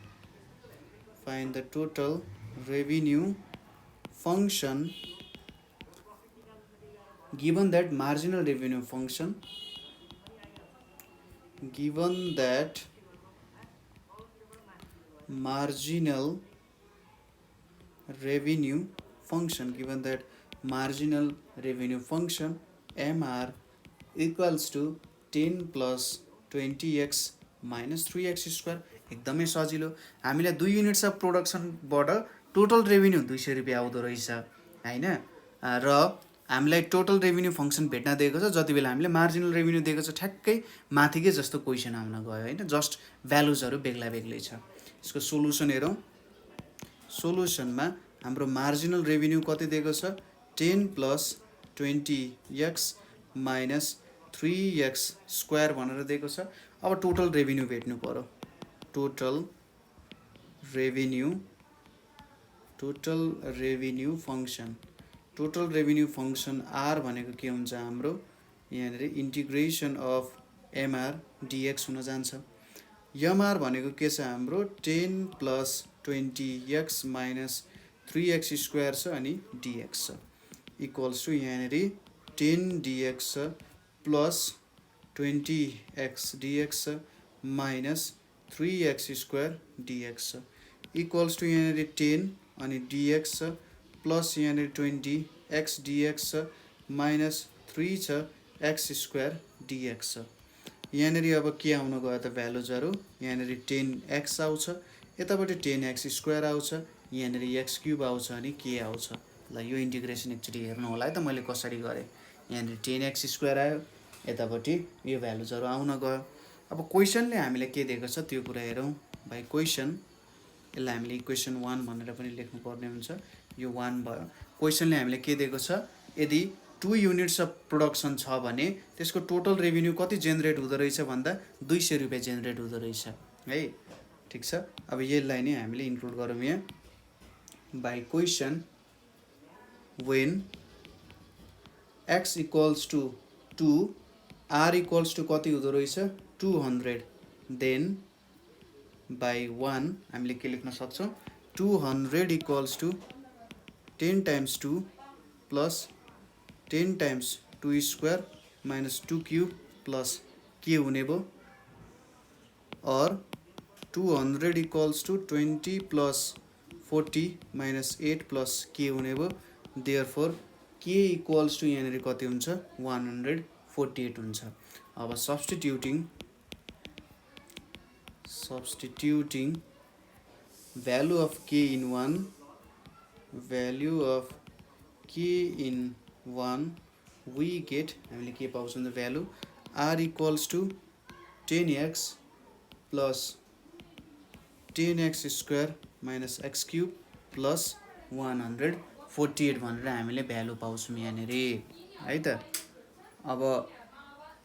given that marginal revenue function marginal revenue function MR equals to 10 plus 20x minus 3x square। एकदमै सजिलो, हामीलाई 2 units of प्रोडक्सनबाट total revenue 200 रुपियाँ आउँदो रहेछ हैन, र हामीलाई total revenue function भेट्न दिएको छ जति बेला हामीले मार्जिनल रेभिन्यू दिएको छ, ठ्याक्कै माथिकै जस्तो क्वेसन आउन गयो हैन, जस्ट भ्यालुजहरू बेग्ला बेग्लै छ। यसको सोलुसन हेरौँ। सोलुसनमा हाम्रो मार्जिनल रेभिन्यू कति दिएको छ, 10 plus 20x minus 3x square भनेर दिएको छ। अब टोटल रेभिन्यू भेट्नु पर्यो, टोटल रेभिन्यू फंक्सन आर भनेको के हुन्छ हाम्रो, यहाँनिर इन्टिग्रेसन अफ एमआर डिएक्स हुन जान्छ। एमआर भनेको के छ हाम्रो 10 plus 20x minus 3x square छ अनि डिएक्स छ, इक्वल्स टु यहाँनिर 10 डिएक्स छ प्लस 20x डिएक्स छ माइनस 3x स्क्वायर डिएक्स छ, इक्वल्स टु यहाँनिर 10 अनि डिएक्स छ प्लस यहाँनिर 20x डिएक्स छ माइनस 3 छ x स्क्वायर डिएक्स छ, यहाँनिर अब के आउन गयो त भ्यालुजहरू यहाँनिर 10x आउँछ यतापट्टि 10x² आउँछ यहाँनिर x³ आउँछ अनि के आउँछ ल यो इन्टिग्रेसन एकचोटि हेर्नु होला है त मैले कसरी गरेँ यहाँनिर 10x² आयो यतापट्टि यो भ्यालुजहरू आउन गयो अब क्वेसनले हामीलाई के दिएको छ त्यो कुरा हेरौँ बाइ क्वेसन यसलाई हामीले इक्वेसन 1 भनेर पनि लेख्नुपर्ने हुन्छ यो 1 भयो क्वेसनले हामीलाई के दिएको छ यदि 2 युनिट्स अफ प्रोडक्सन छ भने त्यसको टोटल रेभिन्यू कति जेनेरेट हुँदो रहेछ भन्दा 200 रुपैयाँ जेनेरेट हुँदो रहेछ है ठिक छ अब यसलाई नै हामीले इन्क्लुड गरौँ यहाँ by question when x equals to 2 r equals to कति हुँदो रहेछ 200 then by 1 हामीले के लेख्न सक्छौँ 200 equals to 10 times 2 plus 10 times 2 square minus 2 cube plus के हुने भयो or 200 equals to 20 plus 40 minus 8 plus के हुने भयो therefore k equals to यहाँनिर कति हुन्छ 148 हुन्छ अब substituting value of k in 1 value of k in 1 we get हामीले के पाउँछौँ त value r equals to 10x plus 10x square minus x cube plus 148 भनेर हामीले भ्यालु पाउँछौँ यहाँनिर है त अब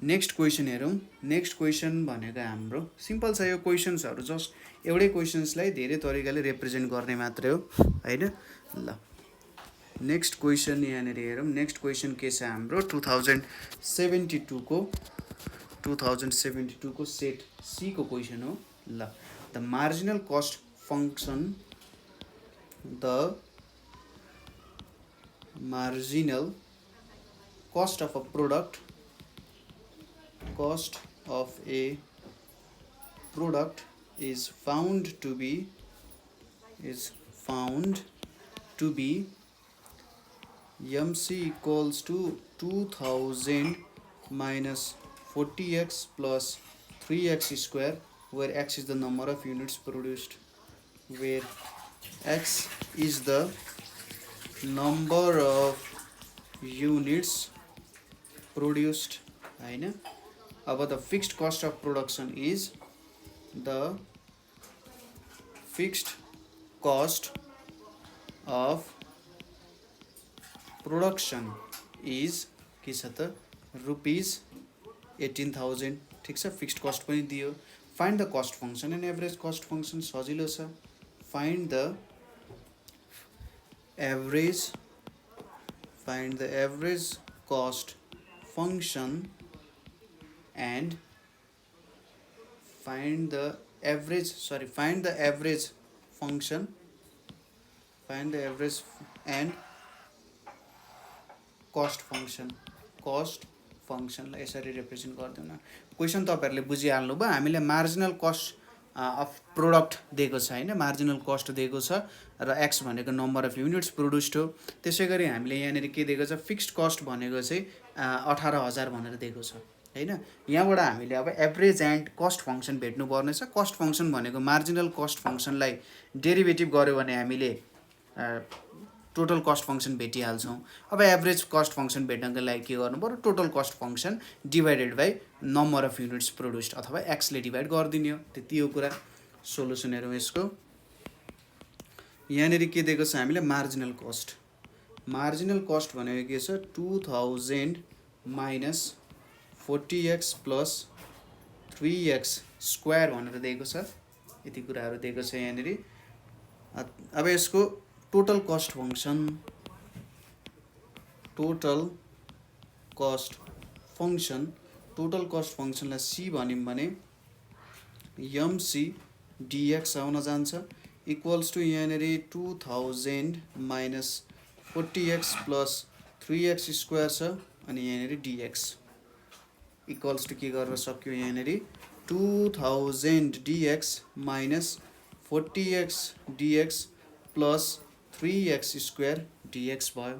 नेक्स्ट क्वेसन हेरौँ नेक्स्ट क्वेसन भनेको हाम्रो सिम्पल छ यो क्वेसन्सहरू जस्ट एउटै क्वेसन्सलाई धेरै तरिकाले रिप्रेजेन्ट गर्ने मात्रै हो हैन ल नेक्स्ट क्वेसन यहाँनिर हेरौँ नेक्स्ट क्वेसन के छ हाम्रो 2072 को सेट सी को क्वेसन हो ल the marginal cost function the marginal cost of a product is found to be MC equals to 2000 minus 40x plus 3x square where x is the number of units produced where x is the number of units produced हैन अब the fixed cost of production is the fixed cost of production is के छ त rupees 18,000 ठीक छ fixed cost पनि दियो find the cost function and average cost function सजिलो छ find the average cost function and find the average function and cost function लाई यसरी रिप्रेजेन्ट गर्दियौ न क्वेशन तपाईहरुले बुझिहाल्नु भयो हामीले मार्जिनल कस्ट अफ प्रोडक्ट दिएको छ हैन मार्जिनल कस्ट दिएको छ र x भनेको नम्बर अफ युनिट्स प्रोड्युस्ड हो त्यसैगरी हामीले यहाँनिर के दिएको छ फिक्स्ड कस्ट भनेको चाहिँ 18000 भनेर दिएको छ हैन यहाँबाट हामीले अब एभरेज एन्ड कस्ट फंक्सन भेट्नु पर्ने छ कस्ट फंक्सन भनेको मार्जिनल कस्ट फंक्सनलाई डेरिभेटिभ गर्यो भने हामीले टोटल कस्ट फंक्सन भेटिहाल्छौं अब एभरेज कस्ट फंक्सन भेट्नको लागि के गर्नु पर्यो total cost function divided by number of units produced अथवा x ले डिवाइड गरिदिने हो त्यति हो कुरा सोलुसन हेरौँ यसको यहाँनिर के दिएको छ हामीले मार्जिनल कस्ट भनेको के छ 2000 minus 40x plus 3x square भनेर दिएको छ यति कुराहरु दिएको छ यहाँनिर अब यसको टोटल कस्ट फंक्सनलाई c भनिम भने mc dx आउन जान्छ इक्वल्स टु यहाँनिर 2000 minus 40x plus 3x square छ अनि यहाँनिर dx इक्वल्स टु के गर्न सक्यो यहाँनिर 2000 dx minus 40x dx plus 3x square dx भयो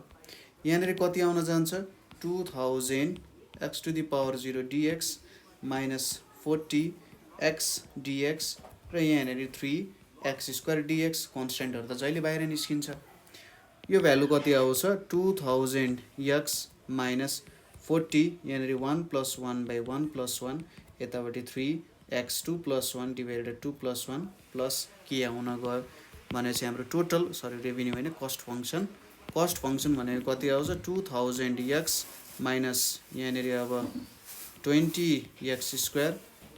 यहाँनिर कति आउन जान्छ 2000 x to the power 0 dx minus 40x dx र यहाँनिर 3x² dx कन्स्टेन्टहरु त जहिले बाहिर निस्किन्छ। यो भ्यालु कति आउँछ 2000x माइनस 40 यहाँनिर 1 + 1 / 1 + 1 यतापट्टि 3x2 + 1 डिभाइडेड 2 + 1 प्लस के आउन गयो भनेपछि हाम्रो टोटल रेभिन्यू हैन कस्ट फंक्सन भनेको कति आउँछ 2000x माइनस यहाँनिर अब 20x²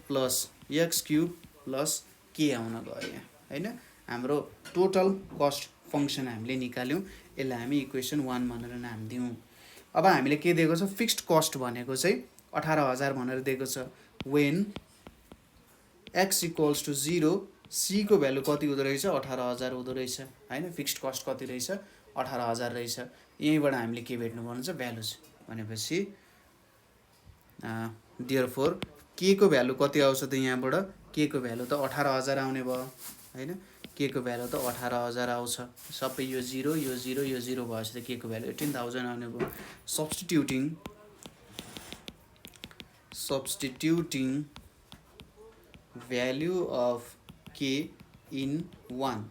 प्लस x³ प्लस के आउन गयो यहाँ हैन हाम्रो टोटल कस्ट फंक्सन हामीले निकाल्यौं। यसलाई हामी इक्वेसन 1 भनेर नाम दियौं। अब हामीले के दिएको छ फिक्स्ड कस्ट भनेको चाहिँ 18000 भनेर दिएको छ। when x = 0 c को भ्यालु कति हुँदो रहेछ 18000 हुँदो रहेछ हैन फिक्स्ड कस्ट कति रहेछ 18000 रहेछ। यहीबाट हामीले के भेट्नु पर्छ भ्यालुज भनेपछि therefore k को भ्यालु कति आउँछ त यहाँबाट k को भ्यालु त 18000 आउने भयो हैन k को भ्यालु त 18000 आउँछ। सबै यो 0 यो 0 यो 0 भएपछि त k को भ्यालु 18000 आउने भयो। substituting value of k in 1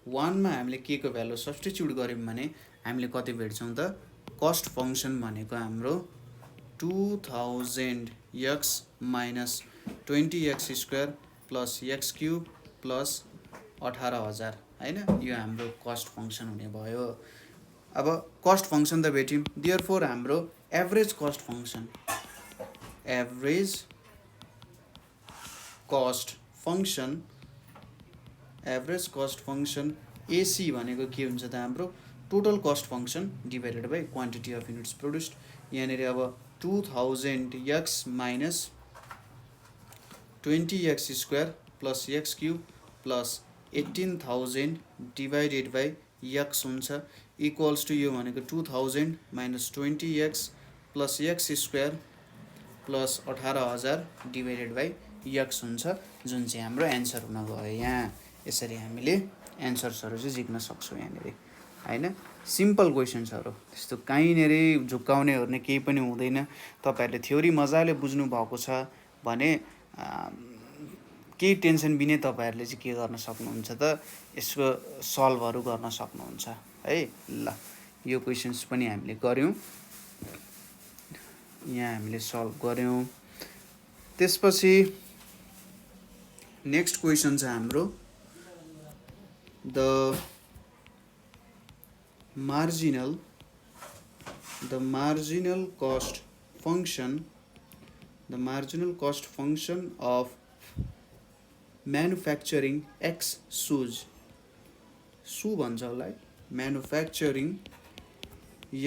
मा हामीले k को भ्यालु सब्स्टिट्युट गर्यौं भने हामीले कति भेट्छौं त कस्ट फंक्सन भनेको हाम्रो 2000x minus 20x² plus x³ plus 18000 हैन यो हाम्रो कस्ट फंक्सन हुने भयो। अब कस्ट फंक्सन त भेट्यौं देयरफोर हाम्रो एभरेज कस्ट फंक्सन AC भनेको के हुन्छ त हाम्रो total cost function divided by quantity of units produced. यहाँनिर अब 2000x minus 20x² plus x³ plus 18000 divided by x हुन्छ इक्वल्स टु यो भनेको 2000 minus 20x plus x² plus 18000 divided by x हुन्छ जुन चाहिँ हाम्रो एन्सर हुन गयो। यहाँ यसरी हामीले एन्सर्सहरु चाहिँ जिक्न सक्छौं यहाँनिर हैन सिम्पल क्वेशन्सहरु त्यस्तो काहीँनेर झुक्काउने ओर्ने केही पनि हुँदैन। तपाईहरुले थ्योरी मजाले बुझ्नु भएको छ भने केही टेन्सन बिनै तपाईहरुले चाहिँ के गर्न सक्नुहुन्छ त यसको सल्भहरु गर्न सक्नुहुन्छ है। ल यो क्वेशन्स पनि हामीले गर्यौं यहाँ हामीले सल्भ गर्यौं। त्यसपछि नेक्स्ट क्वेशन छ हाम्रो the marginal cost function of manufacturing X shoes भन्छ होला है manufacturing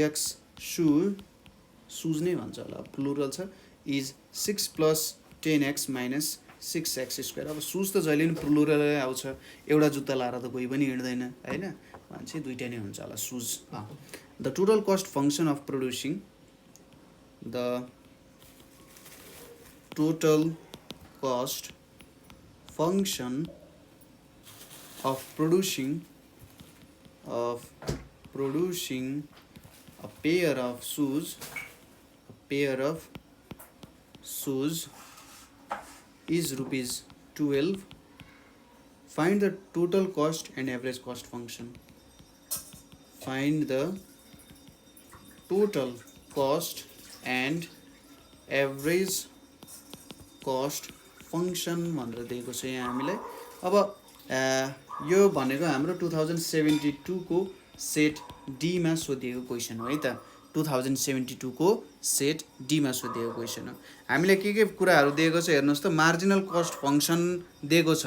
X shoes नै भन्छ होला प्लुरल छ is 6 + 10x minus 6x²। अब सुज त जहिले पनि प्लुरलै आउँछ एउटा जुत्ता लाएर त कोही पनि हिँड्दैन हैन मान्छे दुईटा नै हुन्छ होला shoes. The total cost function of producing a pair of shoes is ₹12. Find the total cost and average cost function. Find the total cost and average cost function भनेर दिएको छ यहाँ हामीलाई। अब यो भनेको हाम्रो 2072 को सेट डी मा सोधिएको क्वेशन हो है त 2072 को सेट डी मा सोधिएको क्वेशन हो। हामीले के कुराहरु दिएको छ हेर्नुस् त मार्जिनल कस्ट फंक्सन दिएको छ।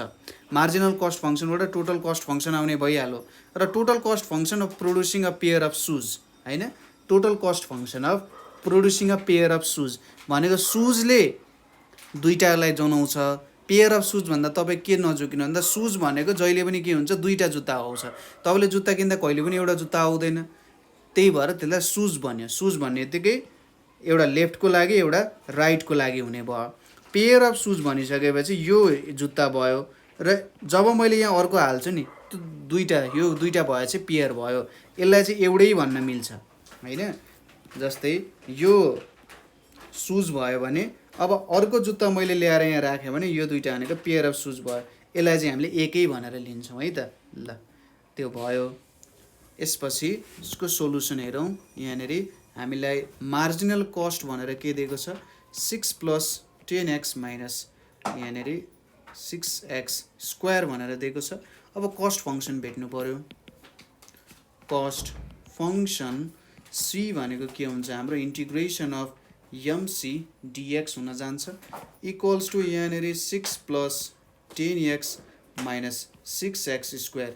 मार्जिनल कस्ट फंक्सनबाट टोटल कस्ट फंक्सन आउने भइहाल्यो र total cost function of producing a pair of shoes हैन total cost function of producing a pair of shoes भनेको शूजले दुईटालाई जनाउँछ। पेयर अफ शूज भन्दा तपाई के नजुकिनु भन्दा शूज भनेको जहिले पनि के हुन्छ दुईटा जुत्ता आउँछ। तपाईले जुत्ता किन्दा कहिले पनि एउटा जुत्ता आउँदैन त्यही भएर त्यसलाई शूज भन्यो। शूज भन्नेबित्तिकै एउटा लेफ्टको लागि एउटा राइटको लागि हुने भयो। पेयर अफ शूज भनिसकेपछि यो जुत्ता भयो र जब मैले यहाँ अर्को हाल्छु नि त्यो दुईटा भए चाहिँ पेयर भयो। यसलाई चाहिँ एउटै भन्न मिल्छ हैन जस्तै यो शूज भयो भने अब अर्को जुत्ता मैले ल्याएर यहाँ राखेँ भने यो दुईटा भनेको पेयर अफ सुज भयो। यसलाई चाहिँ हामीले एकै भनेर लिन्छौँ है त। ल त्यो भयो। यसपछि यसको सोलुसन हेरौँ। यहाँनिर हामीलाई मार्जिनल कस्ट भनेर के दिएको छ 6 + 10x माइनस यहाँनिर 6x स्क्वायर भनेर दिएको छ। अब कस्ट फङ्सन भेट्नु पर्यो। कस्ट फङ्सन c भनेको के हुन्छ हाम्रो इन्टिग्रेसन अफ mc dx हुन जान्छ इक्वल्स टु यहाँनिर 6 + 10x minus 6x square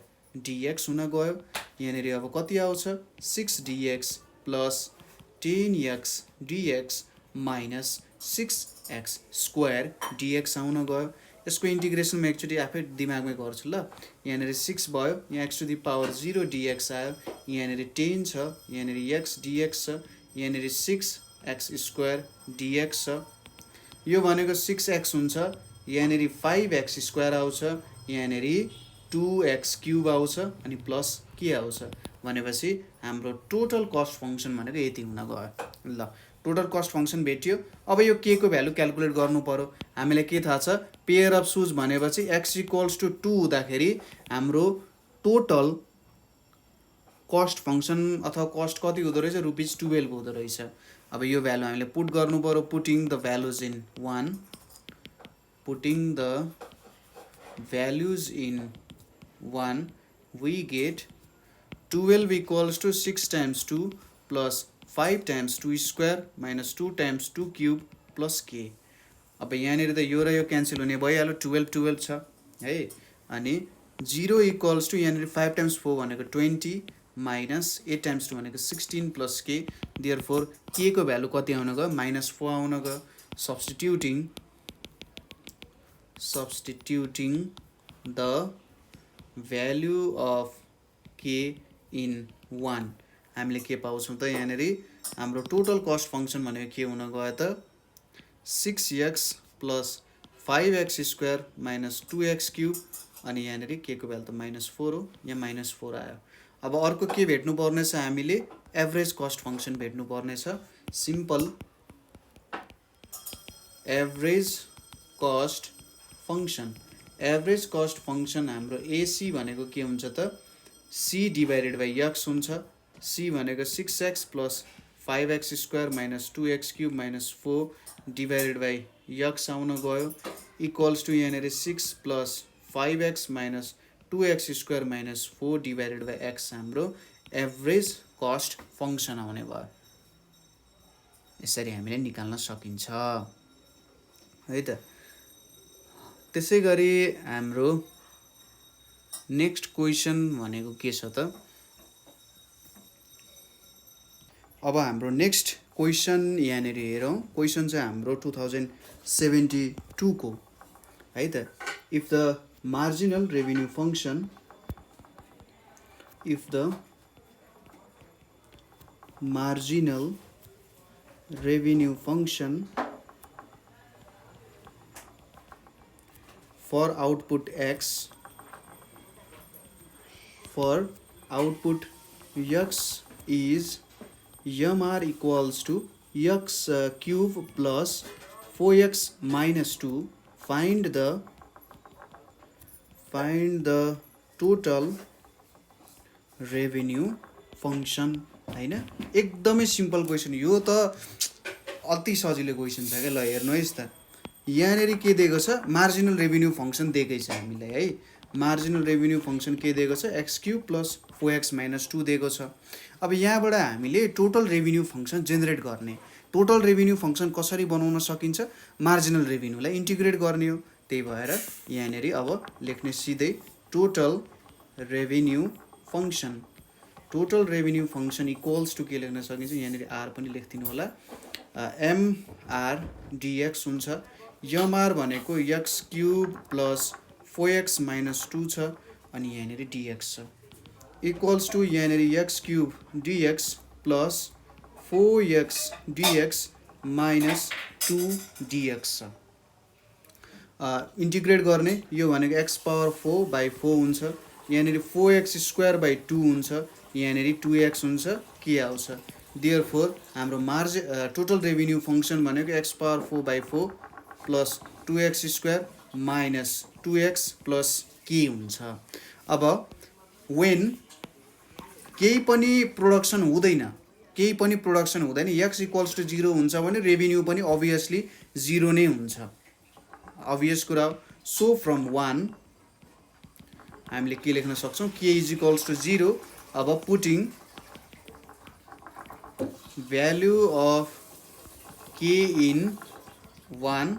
dx हुन गयो। यहाँनिर अब कति आउँछ 6 dx plus 10x dx minus 6x square dx आउन गयो। यसको इन्टिग्रेसन म एकचोटि आफै दिमागमै गर्छु ल। यहाँनिर 6 भयो, यहाँ x to the power 0 dx आयो, यहाँनिर 10 छ, यहाँनिर x dx छ, यहाँनिर 6x स्क्वायर dx छ। यो भनेको 6x हुन्छ, यहाँनिर 5x स्क्वायर आउँछ, यहाँनिर 2x क्युब आउँछ अनि प्लस के आउँछ भनेपछि हाम्रो टोटल कस्ट फङ्सन भनेको यति हुन गयो। ल टोटल कस्ट फङ्सन भेट्यो। अब यो के को भ्यालु क्याल्कुलेट गर्नु पर्यो। हामीलाई के थाहा छ पेयर अफ सुज भनेपछि x = 2 हुँदाखेरि हाम्रो टोटल कस्ट फङ्सन अथवा कस्ट कति हुँदो रहेछ ₹12 हुँदो रहेछ। अब यो भ्यालु हामीले पुट गर्नु पर्यो। Putting the values in 1 putting the values in 1 we get 12 = 6 × 2 + 5 × 2 square minus 2 × 2 cube plus k। अब यहाँनिर त यो र यो क्यान्सल हुने भइहाल्यो 12 छ है। अनि 0 = यहाँनिर 5 × 4 भनेको 20 माइनस 8 × 2 भनेको 16 प्लस k। देयरफोर k को भ्यालु कति आउन गयो -4 आउन गयो। Substituting the value of k in 1 हामीले के पाउँछौँ त यहाँनिर हाम्रो टोटल कस्ट फङ्सन भनेको के हुन गयो त 6x + 5x square minus 2x cube अनि यहाँनिर के को भ्यालु त -4 हो, यहाँ -4 आयो। अब अर्को के भेट्नु पर्नेछ हामीले एभरेज कस्ट फङ्सन भेट्नु पर्नेछ। Simple average cost function. Average cost function हाम्रो AC भनेको के हुन्छ त c / x हुन्छ। c भनेको 6x + 5x square minus 2x cube minus 4 / x आउन गयो इक्वल्स टु यहाँनिर 6 + 5x minus 2x square minus 4 / x हाम्रो एभरेज कस्ट फङ्सन आउने भयो। यसरी हामीले निकाल्न सकिन्छ है त। त्यसै गरी हाम्रो नेक्स्ट क्वेसन भनेको के छ त अब हाम्रो नेक्स्ट क्वेसन यहाँनिर हेरौँ। क्वेसन चाहिँ हाम्रो 2072 को है त। If the marginal revenue function for output x is mr equals to x cube plus 4x minus 2 find the total revenue function हैन। एकदमै सिम्पल क्वेसन यो त अति सजिलो क्वेसन छ के। ल हेर्नुहोस् त यहाँनिर के दिएको छ मार्जिनल रेभिन्यू फङ्सन दिएकै छ हामीलाई है। मार्जिनल रेभिन्यू फङ्सन के दिएको छ x³ + 4x - 2 दिएको छ। अब यहाँबाट हामीले टोटल रेभिन्यू फङ्सन जेनेरेट गर्ने। टोटल रेभिन्यू फङ्सन कसरी बनाउन सकिन्छ मार्जिनल रेभिन्यूलाई इन्टिग्रेट गर्ने हो। त्यही भएर यहाँनिर अब लेख्ने सिधै total revenue function equals to के लेख्न सकिन्छ यहाँनिर r पनि लेखिदिनु होला mr dx हुन्छ। mr भनेको x³ + 4x - 2 छ अनि यहाँनिर dx छ इक्वल्स टु यहाँनिर x³ dx plus 4x dx minus 2 dx छ। इन्टिग्रेट गर्ने यो भनेको x⁴/4 हुन्छ। यहाँनिर 4x² / 2 हुन्छ, यहाँनिर 2x हुन्छ, के आउँछ देयरफोर हाम्रो टोटल रेभिन्यू फङ्सन भनेको x power 4/4 plus 2x square minus 2x plus k हुन्छ। अब वेन केही पनि प्रोडक्सन हुँदैन x इक्वल्स टु 0 हुन्छ भने रेभिन्यू पनि अभियसली 0 नै हुन्छ, अभियस कुरा हो। सो फ्रम 1 हामीले के लेख्न सक्छौँ, k इज इक्वल्स टु 0। अब putting value of k in 1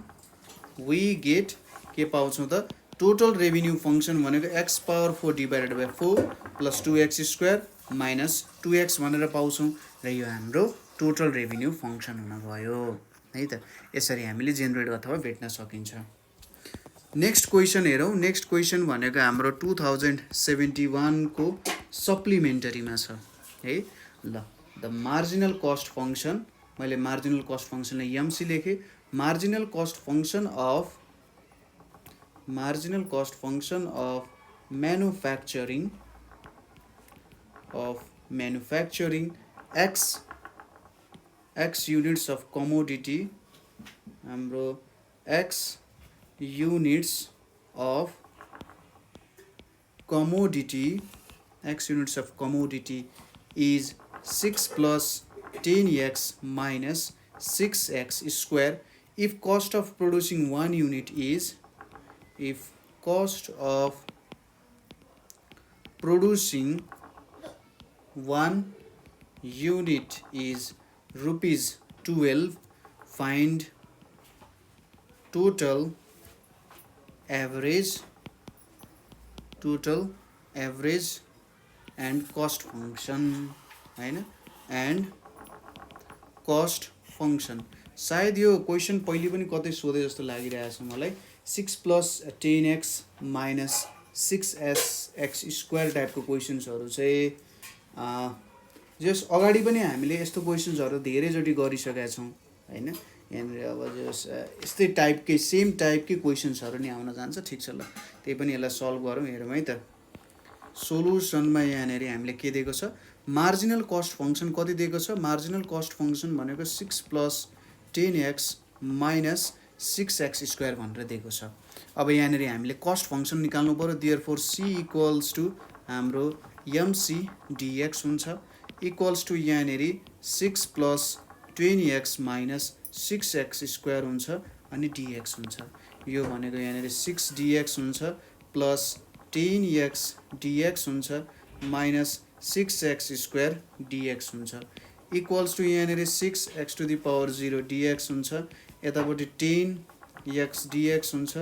we get के पाउँछौँ त, टोटल रेभिन्यू फङ्सन भनेको x power 4 divided by 4 plus 2x square minus 2x भनेर पाउँछौँ र यो हाम्रो टोटल रेभिन्यू फङ्सन हुन गयो है त। यसरी हामीले जेनेरेट अथवा भेट्न सकिन्छ। नेक्स्ट क्वेसन हेरौँ। नेक्स्ट क्वेसन भनेको हाम्रो 2071 को सप्लिमेन्टरीमा छ है। ल द मार्जिनल कस्ट फङ्सन, मैले मार्जिनल कस्ट फङ्सनलाई एमसी लेखेँ। Marginal cost function of manufacturing x units of commodity, हाम्रो x units of commodity is 6 plus 10x minus 6x square if cost of producing 1 unit is rupees 12, find total average and cost function हैन, and cost function। सायद यो question पहिले पनि कतै सोधे जस्तो लागिरहेछ मलाई। 6 plus 10x minus 6x square टाइपको क्वेसन्सहरू चाहिँ जस अगाडि पनि हामीले यस्तो क्वेसन्सहरू धेरैचोटि गरिसकेका छौँ हैन। यहाँनिर अब जस यस्तै टाइपकै सेम टाइपकै क्वेसन्सहरू नि आउन जान्छ। ठिक छ, ल त्यही पनि यसलाई सल्भ गरौँ। हेरौँ है त, सोलुसनमा यहाँनिर हामीले के दिएको छ, मार्जिनल कस्ट फङ्सन कति दिएको छ। मार्जिनल कस्ट फङ्सन भनेको 6 plus 10x minus 6x square भनेर दिएको छ। अब यहाँनिर हामीले कस्ट फङ्सन निकाल्नु पऱ्यो। देयरफोर c इक्वल्स टु हाम्रो mc dx हुन्छ, इक्वल्स टु यहाँनिर 6 plus 20x minus 6x square हुन्छ अनि dx हुन्छ। यो भनेको यहाँनिर 6 dx हुन्छ प्लस 10x dx हुन्छ माइनस 6x स्क्वायर dx हुन्छ, इक्वल्स टु यहाँनिर 6x to the power 0 dx हुन्छ, यतापट्टि 10x dx हुन्छ,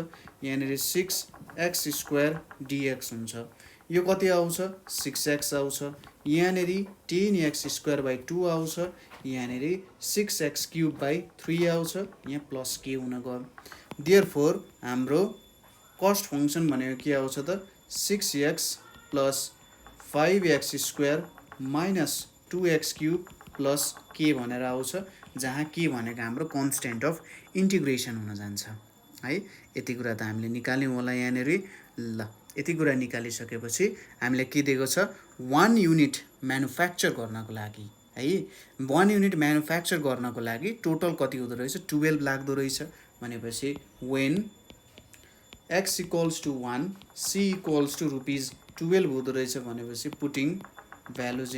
यहाँनिर 6x स्क्वायर dx हुन्छ। यो कति आउँछ, 6x आउँछ, यहाँनिर 10x स्क्वायर बाई 2 आउँछ, यहाँनिर 6x क्युब बाई 3 आउँछ, यहाँ प्लस के हुन गयो। देयरफोर हाम्रो कस्ट फङ्सन भनेको के आउँछ त, 6x plus 5x square minus 2x cube plus के भनेर आउँछ, जहाँ के भनेको हाम्रो कन्स्टेन्ट अफ इन्टिग्रेसन हुन जान्छ है। यति कुरा त हामीले निकाल्यौँ होला यहाँनिर। ल यति कुरा निकालिसकेपछि हामीले के दिएको छ, 1 युनिट म्यानुफ्याक्चर गर्नको लागि है, 1 युनिट म्यानुफ्याक्चर गर्नको लागि टोटल कति हुँदो रहेछ, 12 लाग्दो रहेछ। भनेपछि when x equals to 1 c equals to rupees 12 हुँदो रहेछ भनेपछि पुटिङ भ्यालुज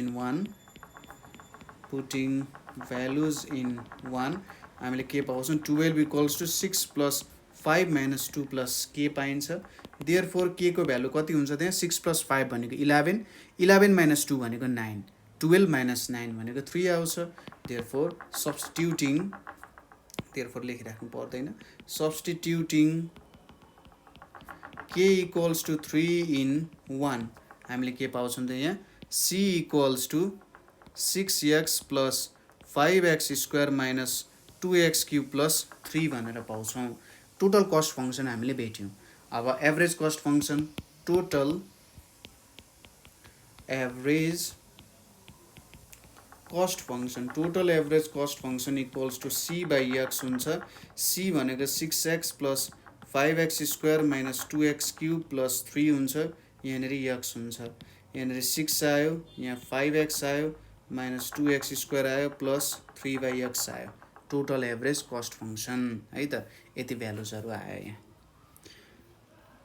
इन 1 हामीले के पाउँछौँ, 12 equals to 6 plus 5 minus 2 plus के पाइन्छ। देयरफोर के को भ्यालु कति हुन्छ त्यहाँ, 6 प्लस 5 भनेको 11, 11 माइनस 2 भनेको 9, 12 माइनस 9 भनेको 3 आउँछ। देयरफोर सब्स्टिट्युटिङ, देयरफोर लेखिराख्नु पर्दैन, substituting k equals to 3 in 1 हामीले के पाउँछौँ त यहाँ, c equals to 6x plus 5x square minus 2x cube plus 3 भनेर पाउँछौँ। टोटल कस्ट फङ्सन हामीले भेट्यौँ। अब average cost function, total average cost function equals to c by x हुन्छ। c भनेको 6x plus 5x square minus 2x cube plus 3 हुन्छ, यहाँनिर x हुन्छ, यहाँनिर 6 आयो, यहाँ 5x आयो माइनस 2x² आयो प्लस 3/x आयो, टोटल एभरेज कस्ट फङ्सन है त। यति भ्यालुजहरू आयो यहाँ।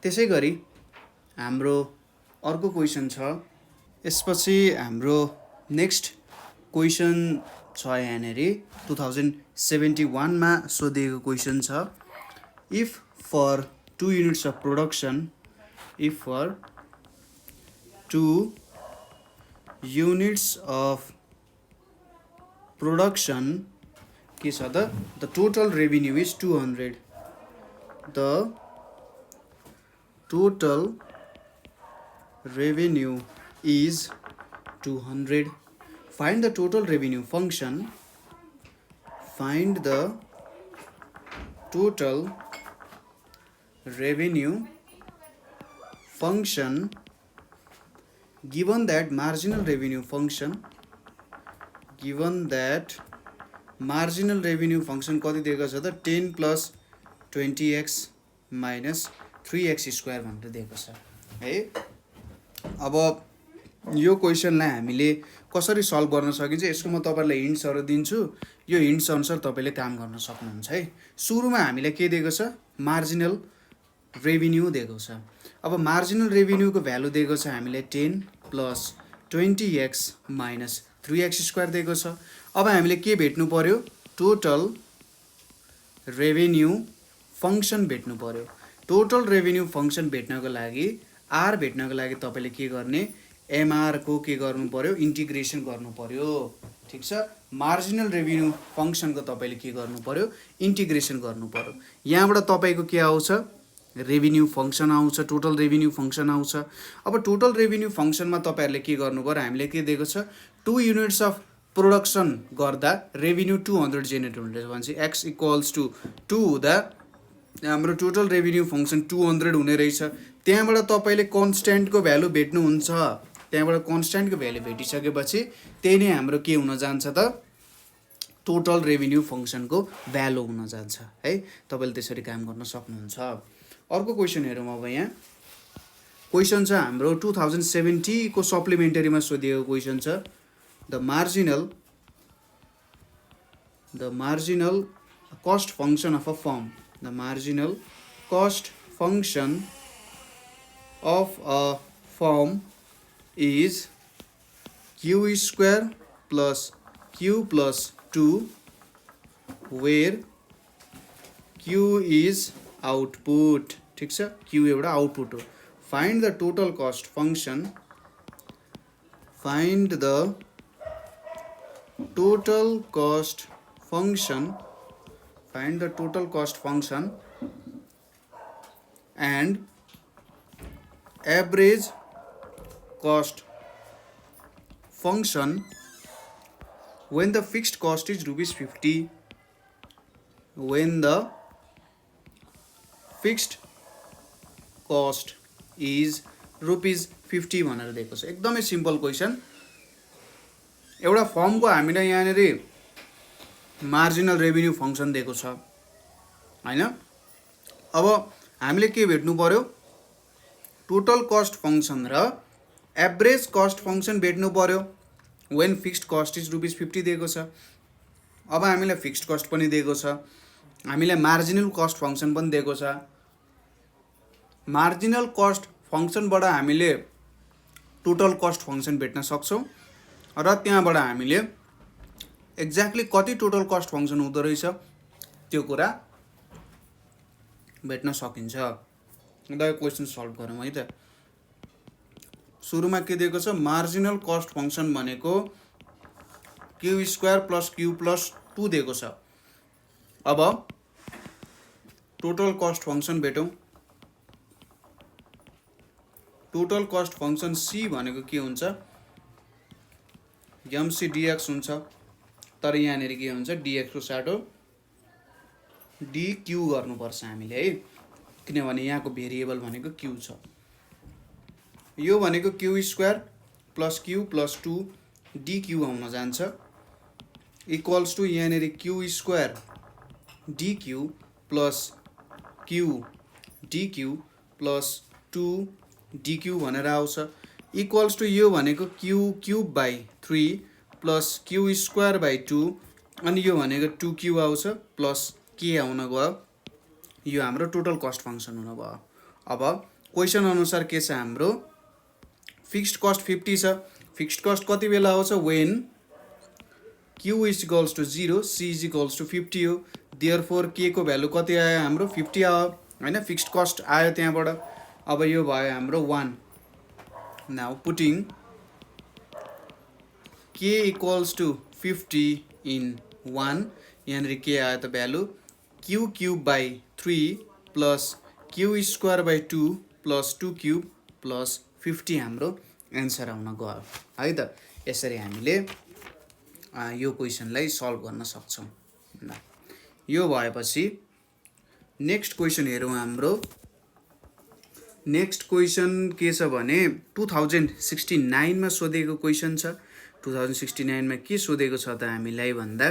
त्यसै गरी हाम्रो अर्को क्वेसन छ। यसपछि हाम्रो नेक्स्ट क्वेसन छ यहाँनिर 2071 मा सोधिएको क्वेसन छ। If for 2 units of production, if for 2 units of production के छ त, the total revenue is 200, the total revenue is 200. Find the total revenue function. Find the total revenue function given that marginal revenue function, given that marginal revenue function कति दिएको छ त 10 plus 20x minus 3x² भनेर दिएको छ है। अब यो क्वेसनलाई हामीले कसरी सल्भ गर्न सकिन्छ, यसको म तपाईलाई हिन्ट्सहरू दिन्छु। यो हिन्ट्स अनुसार तपाईले काम गर्न सक्नुहुन्छ है। सुरुमा हामीले के दिएको छ, मार्जिनल रेभिन्यू दिएको छ। अब मार्जिनल रेभिन्यूको भ्यालु दिएको छ हामीले 10 प्लस 20x माइनस 3x² दिएको छ। अब हामीले के भेट्नु पर्यो, टोटल रेभिन्यू फङ्सन भेट्नु पर्यो। टोटल रेभिन्यू फङ्सन भेट्नको लागि, आर भेट्नको लागि तपाईले के गर्ने, एमआर को के गर्नु पर्यो, इन्टिग्रेसन गर्नु पर्यो। ठीक छ। मार्जिनल रेभिन्यू फङ्सनको तपाईले के गर्नु पर्यो, इन्टिग्रेसन गर्नु पर्यो। यहाँबाट तपाईको के आउँछ, रेभिन्यू फङ्सन आउँछ, टोटल रेभिन्यू फङ्सन आउँछ। अब टोटल रेभिन्यू फङ्सनमा तपाईहरुले के गर्नु पर्यो, हामीले के दिएको छ, 2 युनिट्स अफ प्रोडक्सन गर्दा रेभिन्यू 200 जेनेरेट हुँदैछ भनेपछि x इक्वल्स टु 2 हुँदा हाम्रो टोटल रेभिन्यू फङ्सन 200 हुने रहेछ। त्यहाँबाट तपाईले कन्स्ट्यान्टको भ्यालु भेट्नुहुन्छ। त्यहाँबाट कन्स्ट्यान्टको भ्यालु भेटिसकेपछि त्यही नै हाम्रो के हुन जान्छ त, टोटल रेभिन्यू फङ्सनको भ्यालु हुन जान्छ है। तपाईले त्यसरी काम गर्न सक्नुहुन्छ। अर्को क्वेसन हेरौँ। अब यहाँ क्वेसन छ हाम्रो 2070 को सप्लिमेन्टरीमा सोधिएको क्वेसन छ। The marginal cost function of a firm, the marginal cost function of a firm is q² plus q plus 2, where q is output। ठीक छ, q एउटा आउटपुट हो। Find the total cost function, find the total cost function, find the total cost function and average cost function when the fixed cost is ₹50, when the fixed cost is ₹50 भनेर दिएको छ। एकदमै simple question. एउटा फर्मको हामीलाई यहाँनिर marginal revenue function दिएको छ हैन। अब हामीले के भेट्नु पर्यो, टोटल कस्ट फङ्सन र एभरेज कस्ट फङ्सन भेट्नु पर्यो। वेन फिक्स्ड कस्ट इज ₹50 दिएको छ। अब हामीलाई फिक्स्ड कस्ट पनि दिएको छ, हामीलाई मार्जिनल कस्ट फङ्सन पनि दिएको छ। मार्जिनल कस्ट फङ्सनबाट हामीले टोटल कस्ट फङ्सन भेट्न सक्छौँ र त्यहाँबाट हामीले एक्ज्याक्टली कति टोटल कस्ट फङ्सन हुँदो रहेछ त्यो कुरा भेट्न सकिन्छ। द क्वेसन सल्भ गरौँ है त। सुरुमा के दिएको छ, मार्जिनल कस्ट फङ्सन भनेको q² प्लस q प्लस 2 दिएको छ। अब टोटल कस्ट फङ्सन भेटौँ। टोटल कस्ट फङ्सन c भनेको के हुन्छ, mc dx हुन्छ। तर यहाँनिर के हुन्छ, dx को साटो dq गर्नुपर्छ हामीले है, किनभने यहाँको भेरिएबल भनेको q छ। यो भनेको q² plus q plus 2 dq आउन जान्छ इक्वल्स टु यहाँनिर q² dq plus q dq plus 2 dq भनेर आउँछ इक्वल्स टु यो भनेको q³/3 plus Q square by 2 अनि यो भनेको 2q आउँछ प्लस के आउन गयो यो हाम्रो टोटल कस्ट फङ्सन हुन भयो। अब क्वेसन अनुसार के छ हाम्रो फिक्स्ड कस्ट 50 छ। फिक्स्ड कस्ट कति बेला आउँछ when q is equals to 0 c is equals to 50 हो। देयरफोर के को भ्यालु कति आयो हाम्रो 50 आयो हैन, फिक्स्ड कस्ट आयो त्यहाँबाट। अब यो भयो हाम्रो 1। Now putting k equals to 50 in 1 यहाँनिर के आयो त value q cube by 3 plus q square by 2 plus 2 cube plus 50 हाम्रो एन्सर आउन गयो है त। यसरी हामीले यो क्वेसनलाई सल्भ गर्न सक्छौँ। ल यो भएपछि नेक्स्ट क्वेसन हेरौँ हाम्रो। नेक्स्ट क्वेसन के छ भने 2069 मा सोधेको क्वेसन छ। 2069 मा के सोधेको छ त हामीलाई भन्दा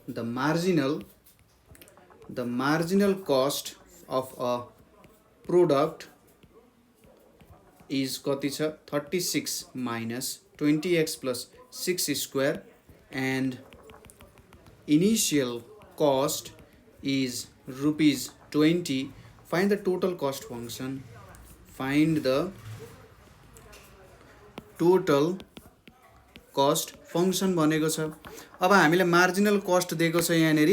the marginal cost of a product is कति छ 36 minus 20x plus 6 square and initial cost is ₹20। Find the total cost function. Find the total cost function भनेको छ। अब हामीलाई मार्जिनल कस्ट दिएको छ यहाँनिर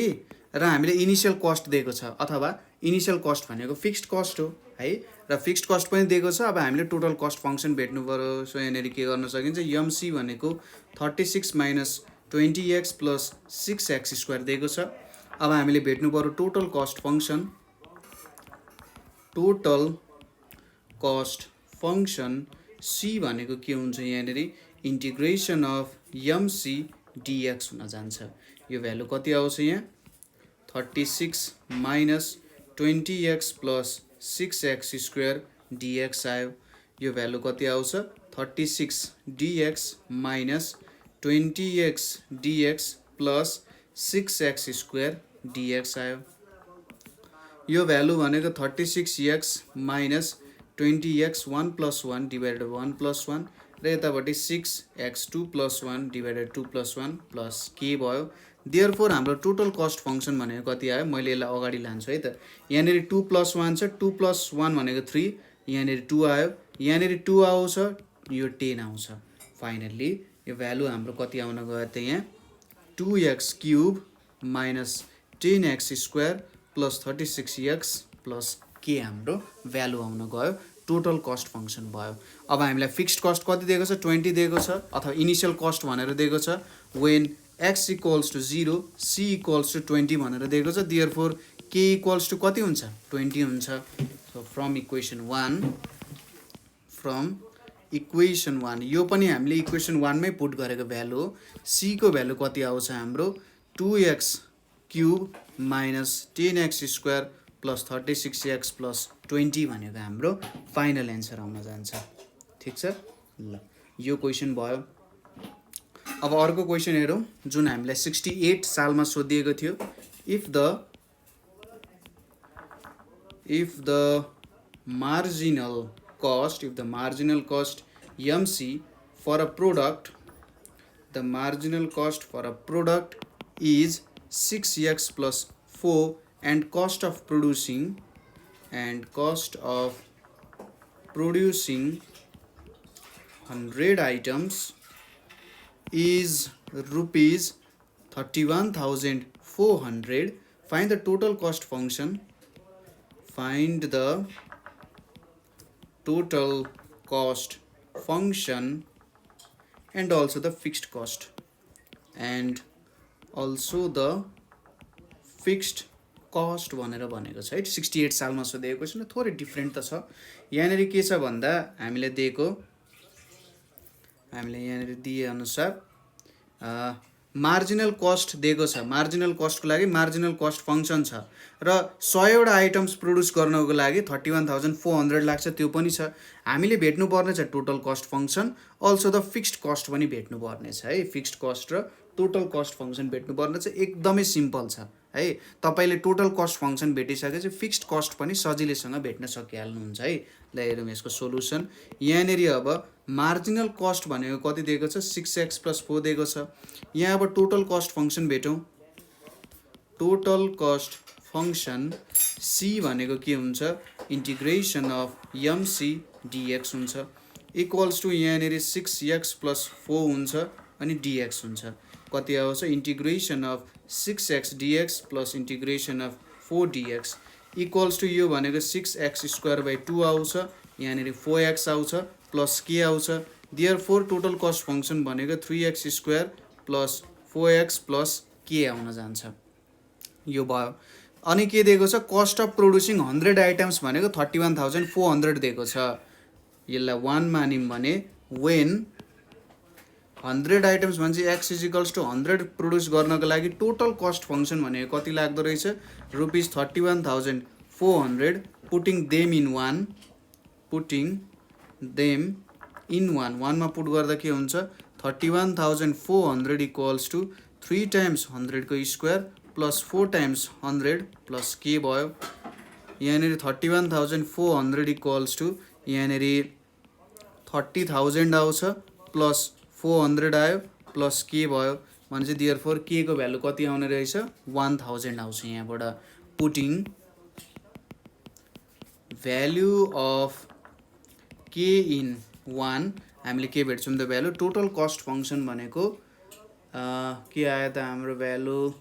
र हामीले इनिशियल कस्ट दिएको छ, अथवा इनिशियल कस्ट भनेको फिक्स्ड कस्ट हो है, र फिक्स्ड कस्ट पनि दिएको छ। अब हामीले टोटल कस्ट फङ्सन भेट्नु पर्यो। सो यहाँनिर के गर्न सकिन्छ एमसी भनेको 36 minus 20x plus 6x square दिएको छ। अब हामीले भेट्नु पर्यो total cost function. Total cost function c भनेको के हुन्छ यहाँनिर इन्टिग्रेसन अफ एमसी dx हुन जान्छ। यो भ्यालु कति आउँछ यहाँ 36 minus 20x plus 6x square dx आयो। यो भ्यालु कति आउँछ 36 dx minus 20x dx plus 6x square dx आयो। यो भ्यालु भनेको 36x minus 20x 1 plus 1 divided 1 plus 1 र यतापट्टि 6x 2 plus 1 divided 2 plus 1 plus के भयो। देयरफोर हाम्रो टोटल कस्ट फङ्सन भनेको कति आयो मैले यसलाई अगाडि लान्छु है त। यहाँनिर 2 प्लस 1 छ, 2 प्लस 1 भनेको 3, यहाँनिर 2 आयो, यहाँनिर 2 आउँछ, यो 10 आउँछ। फाइनल्ली यो भ्यालु हाम्रो कति आउन गयो त यहाँ 2x cube minus 10x square plus 36x plus के हाम्रो भ्यालु आउन गयो टोटल कस्ट फङ्सन भयो। अब हामीलाई फिक्स्ड कस्ट कति दिएको छ 20 दिएको छ, अथवा इनिशियल कस्ट भनेर दिएको छ when x equals to 0 c equals to 20 भनेर दिएको छ। देयरफोर k इक्वल्स टु कति हुन्छ 20 हुन्छ। सो फ्रम इक्वेसन 1 यो पनि हामीले इक्वेसन 1 मै पुट गरेको भ्यालु हो। c को भ्यालु कति आउँछ हाम्रो 2x cube minus 10x square plus 36x plus 20 भनेको हाम्रो फाइनल एन्सर आउन जान्छ। ठिक छ, ल यो क्वेसन भयो। अब अर्को क्वेसन हेरौँ जुन हामीलाई 68 सालमा सोधिएको थियो। If the marginal cost MC for a product, the marginal cost for a product is 6x plus 4 and cost of producing 100 items is rupees 31,400. Find the total cost function. Find the total cost function and also the fixed cost and also the fixed cost भनेर भनेको छ है। 68 सालमा सोधेको question थोरै different त छ। यहाँनिर के छ भन्दा हामीले यहाँनिर दिए अनुसार मार्जिनल कस्ट दिएको छ। मार्जिनल कस्टको लागि मार्जिनल कस्ट फङ्सन छ र 100 वटा आइटम्स प्रड्युस गर्नको लागि 31,400 लाग्छ, त्यो पनि छ। हामीले भेट्नु पर्ने छ total cost function, also the fixed cost पनि भेट्नु पर्ने छ है। फिक्स्ड कस्ट र टोटल कस्ट फङ्सन भेट्नु पर्ने छ। एकदमै सिम्पल छ है। तपाईले टोटल कस्ट फङ्सन भेटिसकेपछि फिक्स्ड कस्ट पनि सजिलैसँग भेट्न सकिहाल्नुहुन्छ है। ल हेरौँ यसको सोलुसन। यहाँनिर अब मार्जिनल कस्ट भनेको कति दिएको छ 6x + 4 दिएको छ। यहाँ अब टोटल कस्ट फंक्सन भेटौँ। टोटल कस्ट फंक्सन c भनेको के हुन्छ इंटीग्रेशन अफ mc dx हुन्छ इक्वल्स टु यहाँनेरि 6x + 4 हुन्छ अनि dx हुन्छ। कति आउँछ integration of 6x dx plus integration of 4 dx equals to यो भनेको 6x² / 2 आउँछ। यहाँनेरि 4x आउँछ प्लस के आउँछ। देयरफोर टोटल कस्ट फंक्सन भनेको 3x² प्लस 4x प्लस के आउन जान्छ। यो भयो। अनि के दिएको छ कस्ट अफ प्रोड्युसिङ 100 आइटम्स भनेको 31,400 दिएको छ। यसलाई 1 मानिम भने when 100 आइटम्स भन्छ x = 100 प्रोड्युस गर्नको लागि टोटल कस्ट फंक्सन भनेको कति लाग्दो रहेछ ₹31,400 putting them in 1 putting them in 1 मा पुट गर्दा के हुन्छ 31,400 इक्वल्स टु 3 टाइम्स 100 को स्क्वायर प्लस 4 टाइम्स 100 प्लस के भयो। यहाँनेरि 31,400 इक्वल्स टु यहाँनेरि 30,000 आउँछ प्लस 400 आयो प्लस के भयो भने देयरफोर के को भ्यालु कति आउने रहेछ 1000 आउँछ। यहाँबाट पुटिङ भ्यालु अफ के इन 1 हामीले के भेट्छौँ त भ्यालु टोटल कस्ट फंक्सन भनेको के आयो त हाम्रो value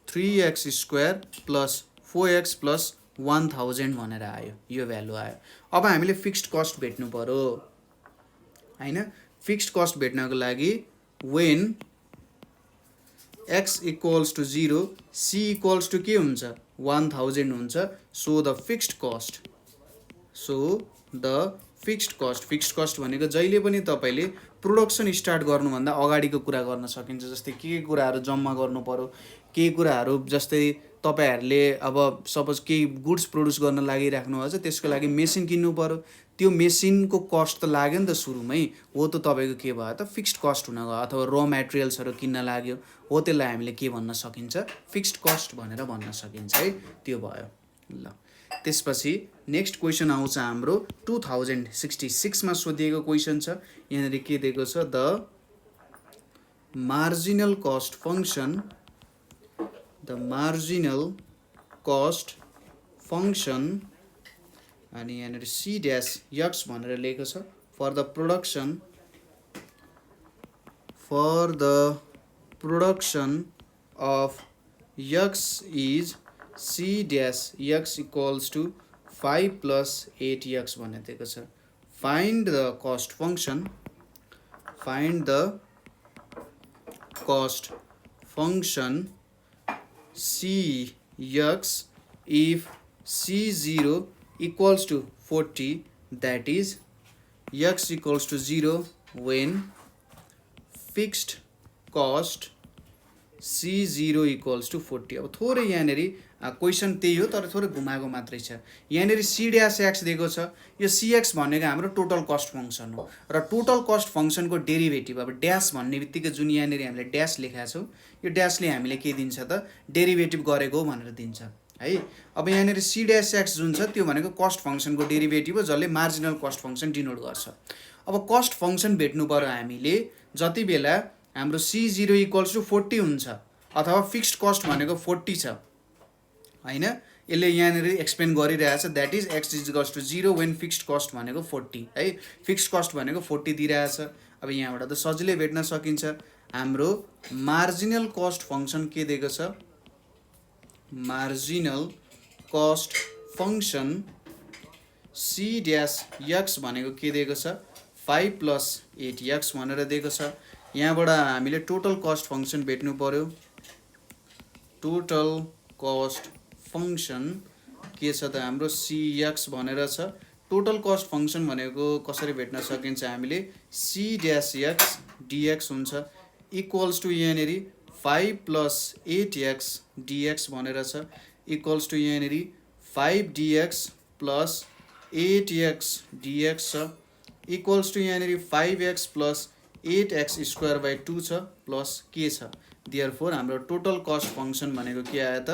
3x² plus 4x plus 1000 भनेर आयो। यो भ्यालु आयो। अब हामीले फिक्स्ड कस्ट भेट्नु पर्यो हैन। फिक्स्ड कस्ट भेट्नको लागि when x = 0 c = के हुन्छ 1000 हुन्छ। So the fixed cost fixed cost भनेको जहिले पनि तपाईले प्रोडक्सन स्टार्ट गर्नुभन्दा अगाडिको कुरा गर्न सकिन्छ। जस्तै के कुराहरु जम्मा गर्नु पर्यो के कुराहरु जस्तै तपाईहरुले अब सपोज के गुड्स प्रोड्युस गर्न लागिराख्नु भएको छ त्यसको लागि मेसिन किन्नु पर्यो। त्यो मेसिनको कस्ट त लाग्यो नि त सुरुमै हो त तपाईको के भयो त फिक्स्ड कस्ट हुन गयो। अथवा र मटेरियल्सहरु किन्न लाग्यो हो त्यसलाई हामीले के भन्न सकिन्छ फिक्स्ड कस्ट भनेर भन्न सकिन्छ है। त्यो भयो ल। त्यसपछि नेक्स्ट क्वेशन आउँछ हाम्रो 2066 मा सोधिएको क्वेशन छ। यहाँनेरि के दिएको छ द मार्जिनल कस्ट फंक्सन अनि यहाँनेरि c' भनेर लेखेको छ for the production of x is c' equals to 5 + 8x भनेर दिएको छ। Find the cost function cx if c0 equals to 40 that is x equals to 0 when fixed cost c0 equals to 40। अब थोरै यहाँनेरि question त्यही हो तर थोरै घुमाएको मात्रै छ। यहाँनेरि c' दिएको छ। यो cx भनेको हाम्रो टोटल कस्ट फंक्सन हो र टोटल कस्ट फंक्सनको डेरिभेटिभ अब ड्याश भन्ने बित्तिकै जुन यहाँनेरि हामीले ड्याश लेखेका छौं यो ड्याशले हामीले के दिन्छ त डेरिभेटिभ गरेको भनेर दिन्छ है। अब यहाँनेरि c' जुन छ त्यो भनेको कस्ट फंक्सनको डेरिभेटिभ हो जसले मार्जिनल कस्ट फंक्सन डिनोट गर्छ। अब कस्ट फंक्सन भेट्नु पर्यो हामीले जति बेला हाम्रो c0 = 40 हुन्छ अथवा फिक्स्ड कस्ट भनेको 40 छ हैन। यसले यहाँनेरि एक्सप्लेन गरिरहेछ that is x = 0 when fixed cost भनेको 40 है। फिक्स्ड कस्ट भनेको 40 दिइरहेछ। अब यहाँबाट त सजिलै भेट्न सकिन्छ। हाम्रो मार्जिनल कस्ट फंक्सन के दिएको छ मार्जिनल कस्ट फंक्सन c' भनेको के दिएको छ 5 + 8x भनेर दिएको छ। यहाँबाट हामीले टोटल कस्ट फंक्सन भेट्नु पर्यो। टोटल कस्ट फंक्सन के छ त हाम्रो cx भनेर छ। टोटल कस्ट फंक्सन भनेको कसरी भेट्न सकिन्छ हामीले c' dx हुन्छ इक्वल्स टु यहाँनेरि 5 + 8x dx भनेर छ इक्वल्स टु यहाँनेरि 5 dx + 8x dx छ इक्वल्स टु यहाँनेरि 5x + 8x² / 2 छ प्लस के छ। देयरफोर हाम्रो टोटल कस्ट फंक्सन भनेको के आयो त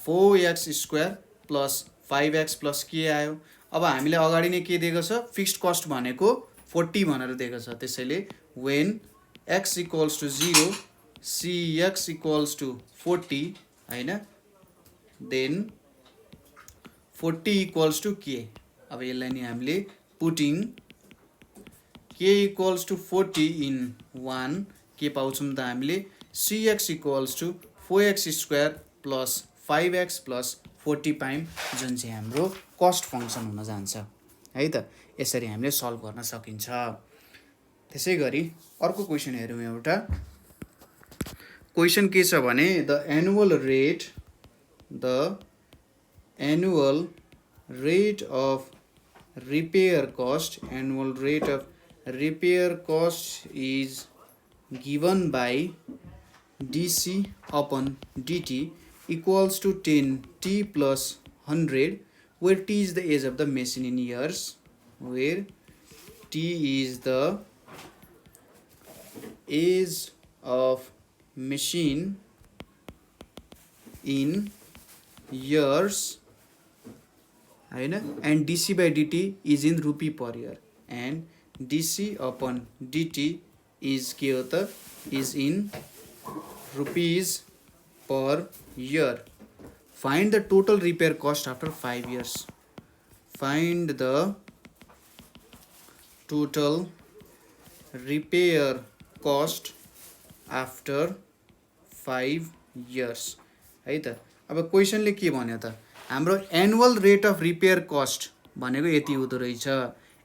4x² + 5x प्लस के आयो। अब हामीले अगाडि नै के दिएको छ फिक्स्ड कस्ट भनेको 40 भनेर दिएको छ। त्यसैले when x equals to 0 cx equals to 40 हैन, then 40 equals to k। अब यसलाई नि हामीले putting k equals to 40 in 1 के पाउँछौँ त हामीले cx equals to 4x square plus 5x plus 40 पायौँ, जुन चाहिँ हाम्रो कस्ट फङ्सन हुन जान्छ है त। यसरी हामीले सल्भ गर्न सकिन्छ। त्यसै गरी अर्को क्वेसन हेरौँ। एउटा क्वेसन के छ भने the annual rate of repair cost is given by dc upon dt equals to 10t plus 100, where t is the age of the machine in years, where t is the age of machine in years हैन, and dc by dt is in rupee per year, and dc upon dt is के हो त is in rupees per year. Find the total repair cost after 5 years. Find the total repair cost after 5 years है त। अब क्वेसनले के भन्यो त, हाम्रो annual rate of repair cost भनेको यति हुँदो रहेछ,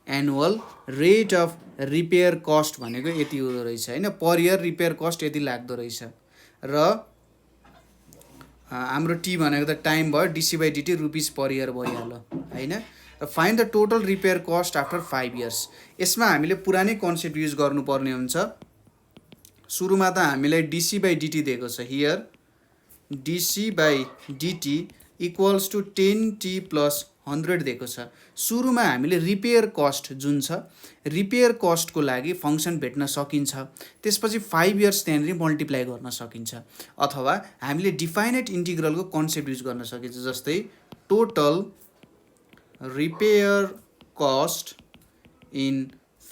annual rate of repair cost भनेको यति हुँदो रहेछ हैन, पर इयर रिपेयर कस्ट यति लाग्दो रहेछ, र हाम्रो टी भनेको त टाइम भयो, dc by dt rupees per year भइहाल्यो हैन। र find the total repair cost after 5 years. यसमा हामीले पुरानै कन्सेप्ट युज गर्नुपर्ने हुन्छ। सुरुमा त हामीलाई डिसी बाई डिटी दिएको छ, here dc by dt equals to 10t plus 100 दिएको छ। सुरुमा हामीले रिपेयर कस्ट जुन छ, रिपेयर कस्टको लागि फङ्सन भेट्न सकिन्छ, त्यसपछि 5 इयर्स त्यहाँनिर मल्टिप्लाई गर्न सकिन्छ, अथवा हामीले डिफाइनेट इन्टिग्रलको कन्सेप्ट युज गर्न सकिन्छ, जस्तै total repair cost in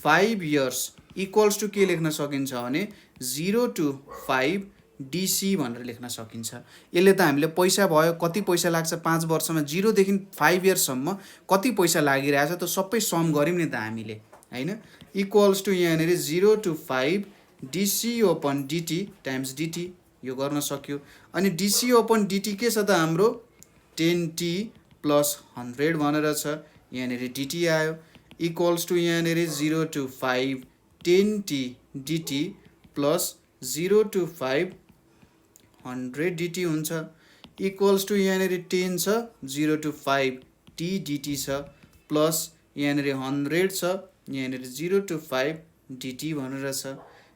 5 years equals to के लेख्न सकिन्छ भने 0 to 5 डिसी भनेर लेख्न सकिन्छ। यसले त हामीले पैसा भयो, कति पैसा लाग्छ 5 वर्षमा 0 देखि 5 इयर्ससम्म कति पैसा लागिरहेछ त सबै सम गऱ्यौँ नि त हामीले हैन, इक्वल्स टु यहाँनिर 0 to 5 dc upon dt times dt, यो गर्न सक्यो। अनि डिसी ओपन डिटी के छ त हाम्रो 10t प्लस 100 भनेर छ, यहाँनिर डिटी आयो, इक्वल्स टु यहाँनिर 0 to 5 10t dt plus 0 to 5 100 dt हुन्छ, इक्वल्स टु यहाँनिर 10 छ, 0 to 5 t dt छ, प्लस यहाँनिर 100 छ, यहाँनिर 0 to 5 dt भनेर छ।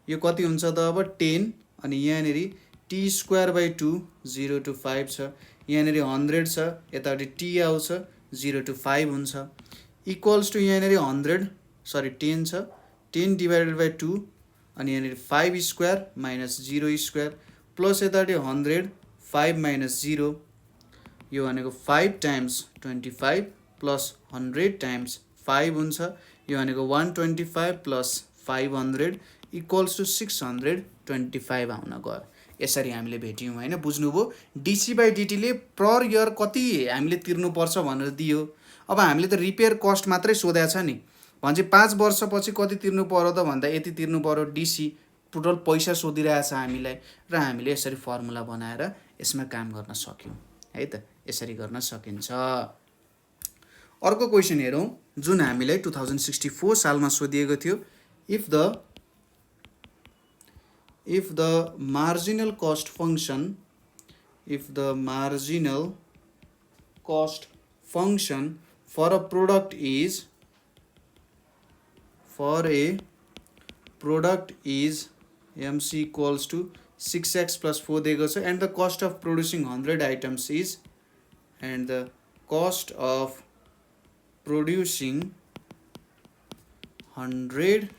यो कति हुन्छ त अब 10, अनि यहाँनिर t स्क्वायर बाई 2 0 to 5 छ, यहाँनिर 100 छ, यतापट्टि t आउँछ 0 to 5 हुन्छ, इक्वल्स टु यहाँनिर 10 छ, 10 डिभाइडेड बाई 2, अनि यहाँनिर 5 स्क्वायर माइनस 0 स्क्वायर, प्लस यतापट्टि 100 5 माइनस 0, यो भनेको 5 टाइम्स 25 प्लस 100 टाइम्स 5 हुन्छ, यो भनेको 125 प्लस 500 इक्वल्स टु 625 आउन गयो। यसरी हामीले भेट्यौँ हैन, बुझ्नुभयो। डिसी बाई डिटीले पर इयर कति हामीले तिर्नुपर्छ भनेर दियो। अब हामीले त रिपेयर कस्ट मात्रै सोधेको छ नि, भन्छ 5 वर्षपछि कति तिर्नु पर्यो त भन्दा यति तिर्नु पर्यो, डिसी टोटल पैसा सोधिरहेछ हामीलाई, र हामीले यसरी फर्मुला बनाएर यसमा काम गर्न सक्यौँ है त। यसरी गर्न सकिन्छ। अर्को क्वेसन हेरौँ जुन हामीलाई 2064 सालमा सोधिएको थियो। if the marginal cost function for a product is MC equals to 6x plus 4 दिएको छ, and the cost of producing 100 items is, and the cost of producing 100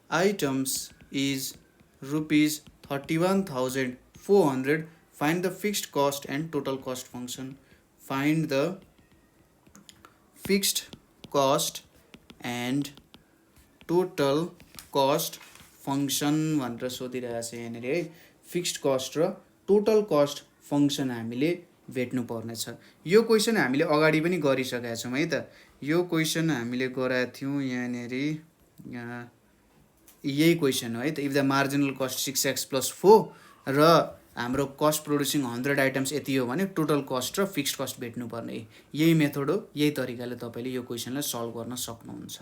items is rupees 31,400. Find the fixed cost and total cost function. Find the fixed cost and total cost function भनेर सोधिरहेको छ यहाँनिर है। Fixed cost र total cost function हामीले भेट्नु पर्नेछ। यो क्वेसन हामीले अगाडि पनि गरिसकेका छौँ है त। यो क्वेसन हामीले गराएको थियौँ यहाँनिर, यही क्वेसन हो है त। If the marginal cost 6x + 4 र हाम्रो कस्ट प्रोड्युसिङ 100 आइटम्स यति हो भने टोटल कस्ट र फिक्स्ड कस्ट भेट्नुपर्ने यही मेथड हो। यही तरिकाले तपाईँले यो क्वेसनलाई सल्भ गर्न सक्नुहुन्छ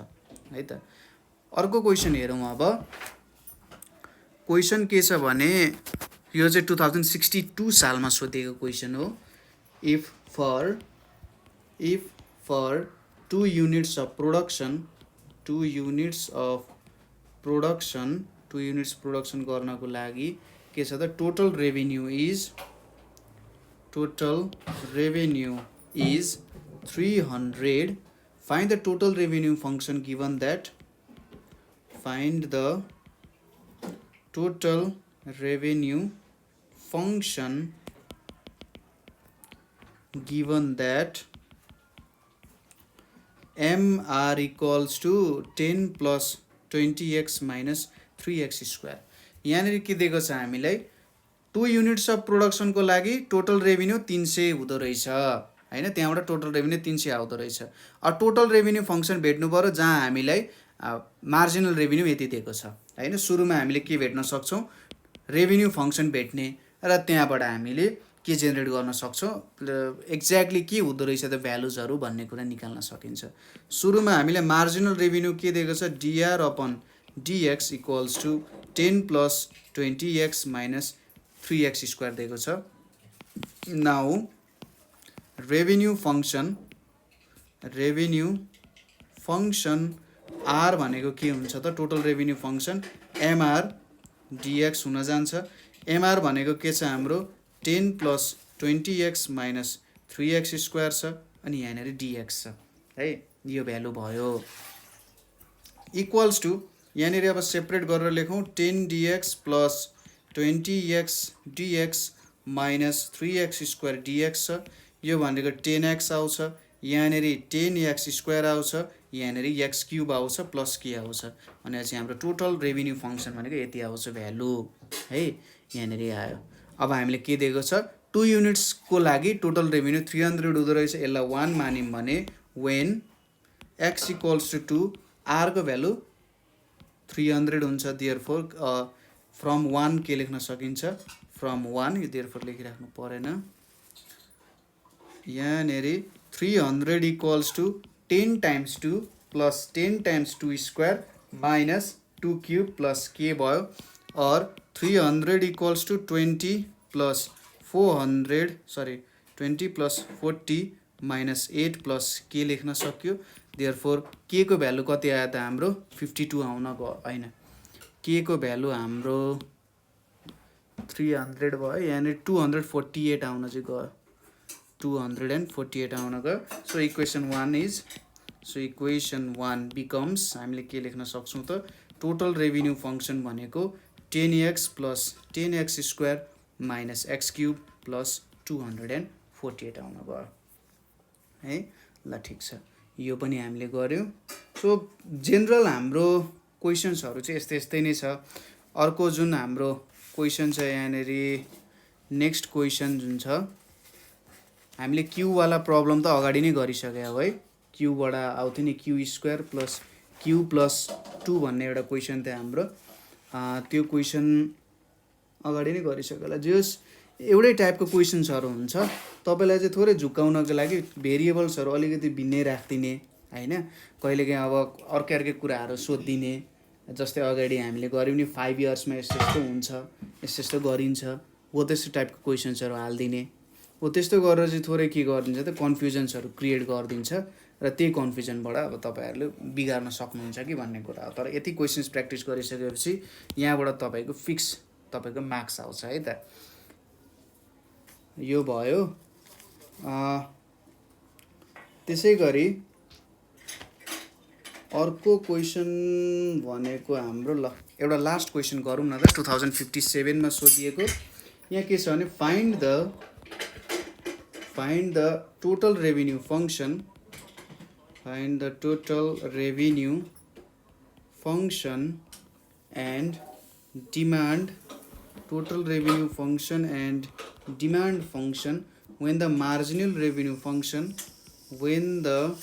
है त। अर्को क्वेसन हेरौँ अब। क्वेसन के छ भने यो चाहिँ 2062 सालमा सोधिएको क्वेसन हो। If for 2 units of production 2 units production गर्नको लागि के छ त total revenue is 300। Find the total revenue function given that find the total revenue function given that MR equals to 10 plus 20x minus 3x square। यहाँनिर के दिएको छ हामीलाई 2 युनिट्स अफ प्रोडक्सनको लागि टोटल रेभिन्यू 300 हुँदो रहेछ हैन। त्यहाँबाट टोटल रेभिन्यू 300 आउँदो रहेछ। टोटल रेभिन्यू फङ्सन भेट्नु पर्यो जहाँ हामीलाई मार्जिनल रेभिन्यू यति दिएको छ हैन। सुरुमा हामीले के भेट्न सक्छौँ, रेभिन्यू फङ्सन भेट्ने र त्यहाँबाट हामीले के जेनेरेट गर्न सक्छौँ, एक्ज्याक्टली के हुँदो रहेछ त भ्यालुजहरू भन्ने कुरा निकाल्न सकिन्छ। सुरुमा हामीले मार्जिनल रेभिन्यू के दिएको छ, dr/dx equals to 10 plus 20x minus 3x square दिएको छ। नाउ रेभिन्यू फङ्सन आर भनेको के हुन्छ त total revenue function MR dx हुन जान्छ। एमआर भनेको के छ हाम्रो 10 plus 20x minus 3x square छ अनि यहाँनिर डिएक्स छ है। यो भ्यालु भयो इक्वल्स टु यहाँनिर अब सेपरेट गरेर लेखौँ 10 dx plus 20x dx minus 3x square dx छ। यो भनेको 10x आउँछ, यहाँनिर 10x स्क्वायर आउँछ, यहाँनिर x क्युब आउँछ प्लस के आउँछ भनेपछि हाम्रो टोटल रेभिन्यू फङ्सन भनेको यति आउँछ भ्यालु है। यहाँनिर आयो। अब हामीले के दिएको छ 2 युनिट्सको लागि टोटल रेभिन्यू 300 हुँदो रहेछ। यसलाई 1 मान्यौँ भने when x equals to 2 r को भ्यालु 300 हुन्छ। देयरफोर फ्रम 1 के लेख्न सकिन्छ, फ्रम 1 यो देयरफोर लेखिराख्नु परेन। यहाँनिर 300 equals to 10 times 2 plus 10 times 2 square minus 2 cube plus के भयो। और 300 equals to 20 plus 40 minus 8 plus के लेख्न सक्यो। देयरफोर के को भ्यालु कति आयो त हाम्रो 52 आउन गयो हैन। के को भ्यालु हाम्रो 300 भयो, यहाँनिर 248 आउन चाहिँ गयो, 248 आउन गयो। सो इक्वेसन 1 बिकम्स हामीले के लेख्न सक्छौँ त टोटल रेभिन्यू फङ्सन भनेको 10x plus 10x square minus x cube plus 248 आउन गयो है। ल ठिक छ, यो पनि हामीले गऱ्यौँ। सो जेनरल हाम्रो क्वेसन्सहरू चाहिँ यस्तै नै छ। अर्को जुन हाम्रो क्वेसन छ यहाँनिर नेक्स्ट क्वेसन जुन छ हामीले क्यूवाला प्रब्लम त अगाडि नै गरिसक्यो है। क्यूबाट आउँथ्यो नि Q square plus Q plus 2 भन्ने एउटा क्वेसन थियो हाम्रो। त्यो क्वेसन अगाडि नै गरिसक्यो होला। जस एउटै टाइपको क्वेसन्सहरू हुन्छ, तपाईँलाई चाहिँ थोरै झुक्काउनको लागि भेरिएबल्सहरू अलिकति भिन्नै राखिदिने हैन। कहिलेकाहीँ अब अर्कै कुराहरू सोधिदिने, जस्तै अगाडि हामीले गऱ्यौँ नि 5 इयर्समा यस्तो हुन्छ, यस्तो गरिन्छ, हो त्यस्तो टाइपको क्वेसन्सहरू हालिदिने। हो त्यस्तो गरेर चाहिँ थोरै के गरिदिन्छ त कन्फ्युजन्सहरू क्रिएट गरिदिन्छ र त्यही कन्फ्युजनबाट अब तपाईँहरूले बिगार्न सक्नुहुन्छ कि भन्ने कुरा हो। तर यति क्वेसन्स प्र्याक्टिस गरिसकेपछि यहाँबाट तपाईँको फिक्स तपाईँको मार्क्स आउँछ है त। यो भयो। त्यसै गरी अर्को क्वेसन भनेको हाम्रो ल एउटा लास्ट क्वेसन गरौँ न त 2057 मा सोधिएको। यहाँ के छ भने find the total revenue function and demand, total revenue function and demand function when the marginal revenue function, when the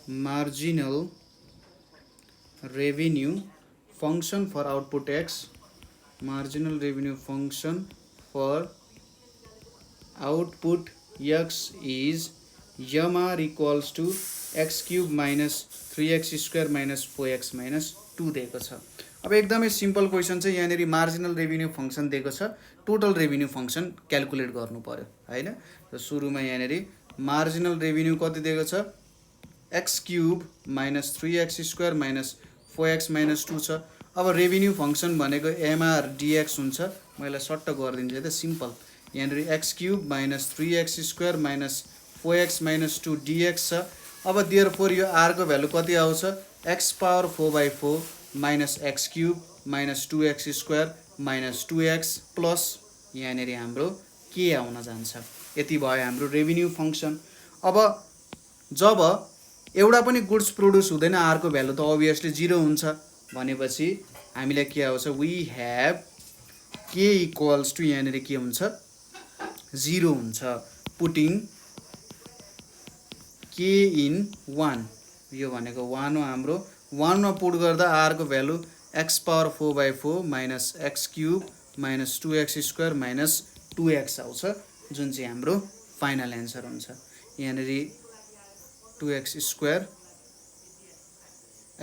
marginal revenue function for output x, marginal revenue function for output x is mr equals to x cube minus 3x square minus 4x minus 2 दिएको छ। अब एकदमै simple question चाहिँ यहाँनिर marginal revenue function दिएको छ, total revenue function calculate गर्नु पर्यो हैन। र सुरुमा यहाँनिर मार्जिनल रेभिन्यू कति दिएको छ, x cube minus 3x square minus 4x minus 2 छ। अब रेभिन्यू फंक्सन भनेको mr dx हुन्छ, मैले सट्ट गरिदिन्छु त सिम्पल, यहाँनिर x cube minus 3x square minus 4x minus 2 dx छ। अब देयरफोर यो r को भ्यालु कति आउँछ, x power 4/4 minus x cube minus 2x square minus 2x plus यहाँनिर हाम्रो के आउन जान्छ। यति भयो हाम्रो रेभिन्यू फंक्सन। अब जब एउटा पनि गुड्स प्रोड्युस हुँदैन, r को भ्यालु त अभियसली 0 हुन्छ भनेपछि हामीलाई के आउँछ, we have k equals to यहाँनिर के हुन्छ 0 हुन्छ, पुटिङ k इन 1, यो भनेको 1 हो हाम्रो, 1 मा पुट गर्दा r को value x power 4/4 minus x cube minus 2x square minus 2x आउँछ, जुन चाहिँ हाम्रो फाइनल एन्सर हुन्छ। यहाँनिर 2x स्क्वायर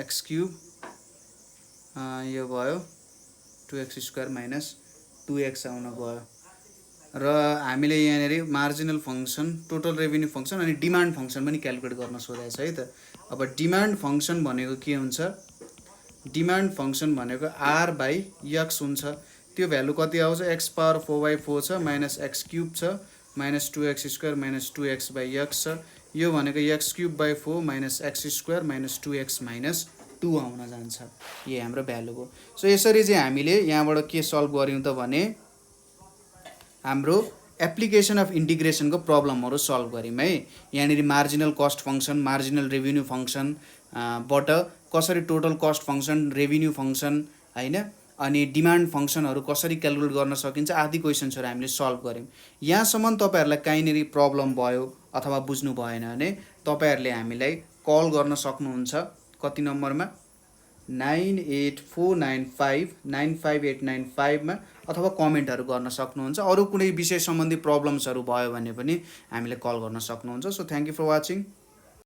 x क्यूब यो भयो 2x स्क्वायर माइनस 2x आउन गयो। र हामीले यहाँनिर marginal function, total revenue function अनि डिमान्ड फंक्सन पनि क्याल्कुलेट गर्न सोधेको छ है त। अब डिमान्ड फंक्सन भनेको के हुन्छ, डिमान्ड फंक्सन भनेको r बाई x हुन्छ, त्यो भ्यालु कति आउँछ, x पावर 4/4 छ माइनस x क्यूब छ minus 2x square minus 2x by x छ, यो भनेको x cube by 4 minus x square minus 2x minus 2 आउन जान्छ, यो हाम्रो भ्यालु हो। सो यसरी चाहिँ हामीले यहाँबाट के सल्भ गर्यौं त भने हाम्रो एप्लिकेसन अफ इंटीग्रेशन को प्रब्लमहरु सल्भ गर्यौं है। यहाँनिर marginal cost function, marginal revenue function बाट कसरी total cost function, revenue function हैन, अनि डिमान्ड फंक्सनहरु कसरी क्याल्कुलेट गर्न सकिन्छ आदि क्वेशन्सहरु हामीले सल्भ गर्यौं। यहाँसम्म तपाईहरुलाई काहीँनेरि प्रब्लम भयो अथवा बुझ्नु भएन भने तपाईहरुले हामीलाई कल गर्न सक्नुहुन्छ, कति नम्बरमा 9849595895 मा, अथवा कमेन्टहरु गर्न सक्नुहुन्छ। अरु कुनै विषय सम्बन्धी प्रब्लम्सहरु भयो भने पनि हामीले कल गर्न सक्नुहुन्छ। So thank you for watching.